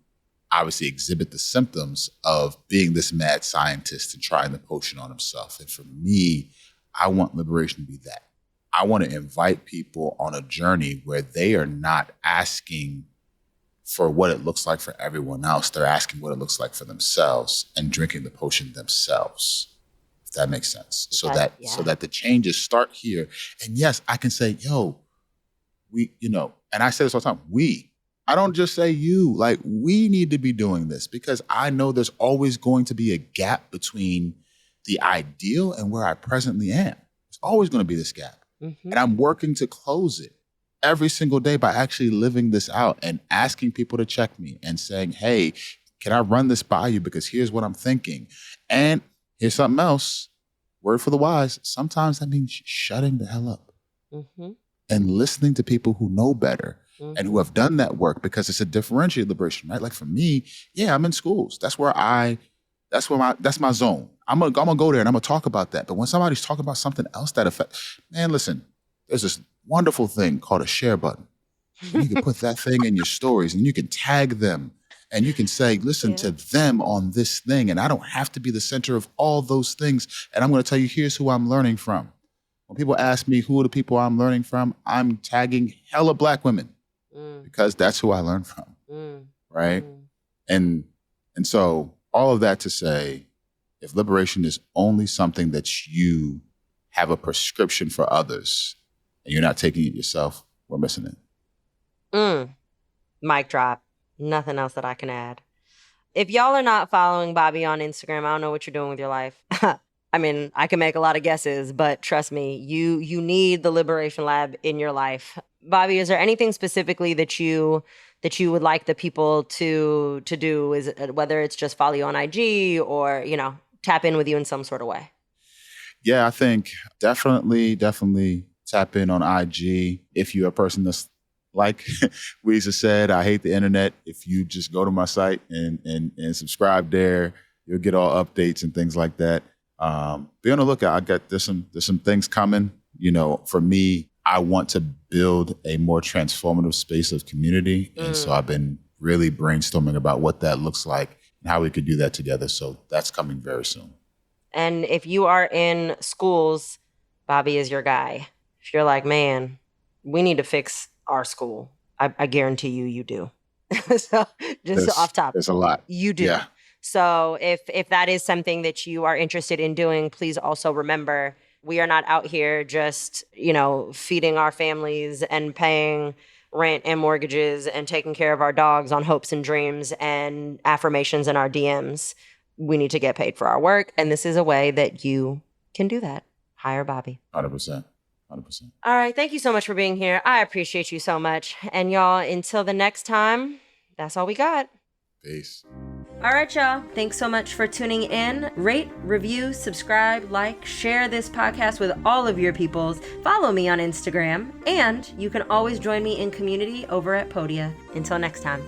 obviously exhibit the symptoms of being this mad scientist and trying the potion on himself. And for me, I want liberation to be that. I want to invite people on a journey where they are not asking for what it looks like for everyone else. They're asking what it looks like for themselves and drinking the potion themselves, if that makes sense. So that the changes start here. And yes, I can say, we, and I say this all the time, I don't just say you, like we need to be doing this because I know there's always going to be a gap between the ideal and where I presently am. There's always going to be this gap. Mm-hmm. And I'm working to close it every single day by actually living this out and asking people to check me and saying, hey, can I run this by you? Because here's what I'm thinking. And here's something else, word for the wise. Sometimes that means shutting the hell up and listening to people who know better. And who have done that work because it's a differentiated liberation, right? Like for me, I'm in schools. That's my zone. I'm gonna go there and I'm gonna talk about that. But when somebody's talking about something else that affects, man, listen, there's this wonderful thing called a share button. And you can put that thing in your stories and you can tag them and you can say, listen to them on this thing. And I don't have to be the center of all those things. And I'm gonna tell you, here's who I'm learning from. When people ask me who are the people I'm learning from, I'm tagging hella Black women. Because that's who I learned from, right? And so all of that to say, if liberation is only something that you have a prescription for others and you're not taking it yourself, we're missing it.
Mic drop. Nothing else that I can add. If y'all are not following Bobby on Instagram, I don't know what you're doing with your life. I mean, I can make a lot of guesses, but trust me, you need the Liberation Lab in your life. Bobby, is there anything specifically that you would like the people to do? Is it, whether it's just follow you on IG or, tap in with you in some sort of way?
Yeah, I think definitely tap in on IG. If you're a person that's like Weezer said, I hate the internet. If you just go to my site and subscribe there, you'll get all updates and things like that. Be on the lookout. There's some things coming. For me, I want to build a more transformative space of community. And so I've been really brainstorming about what that looks like and how we could do that together. So that's coming very soon.
And if you are in schools, Bobby is your guy. If you're like, man, we need to fix our school, I guarantee you do. So just off top.
There's a lot.
You do.
Yeah.
So if that is something that you are interested in doing, please also remember, we are not out here just, feeding our families and paying rent and mortgages and taking care of our dogs on hopes and dreams and affirmations in our DMs. We need to get paid for our work. And this is a way that you can do that. Hire Bobby.
100%.
All right. Thank you so much for being here. I appreciate you so much. And y'all, until the next time, that's all we got.
Peace.
All right, y'all. Thanks so much for tuning in. Rate, review, subscribe, like, share this podcast with all of your peoples. Follow me on Instagram. And you can always join me in community over at Podia. Until next time.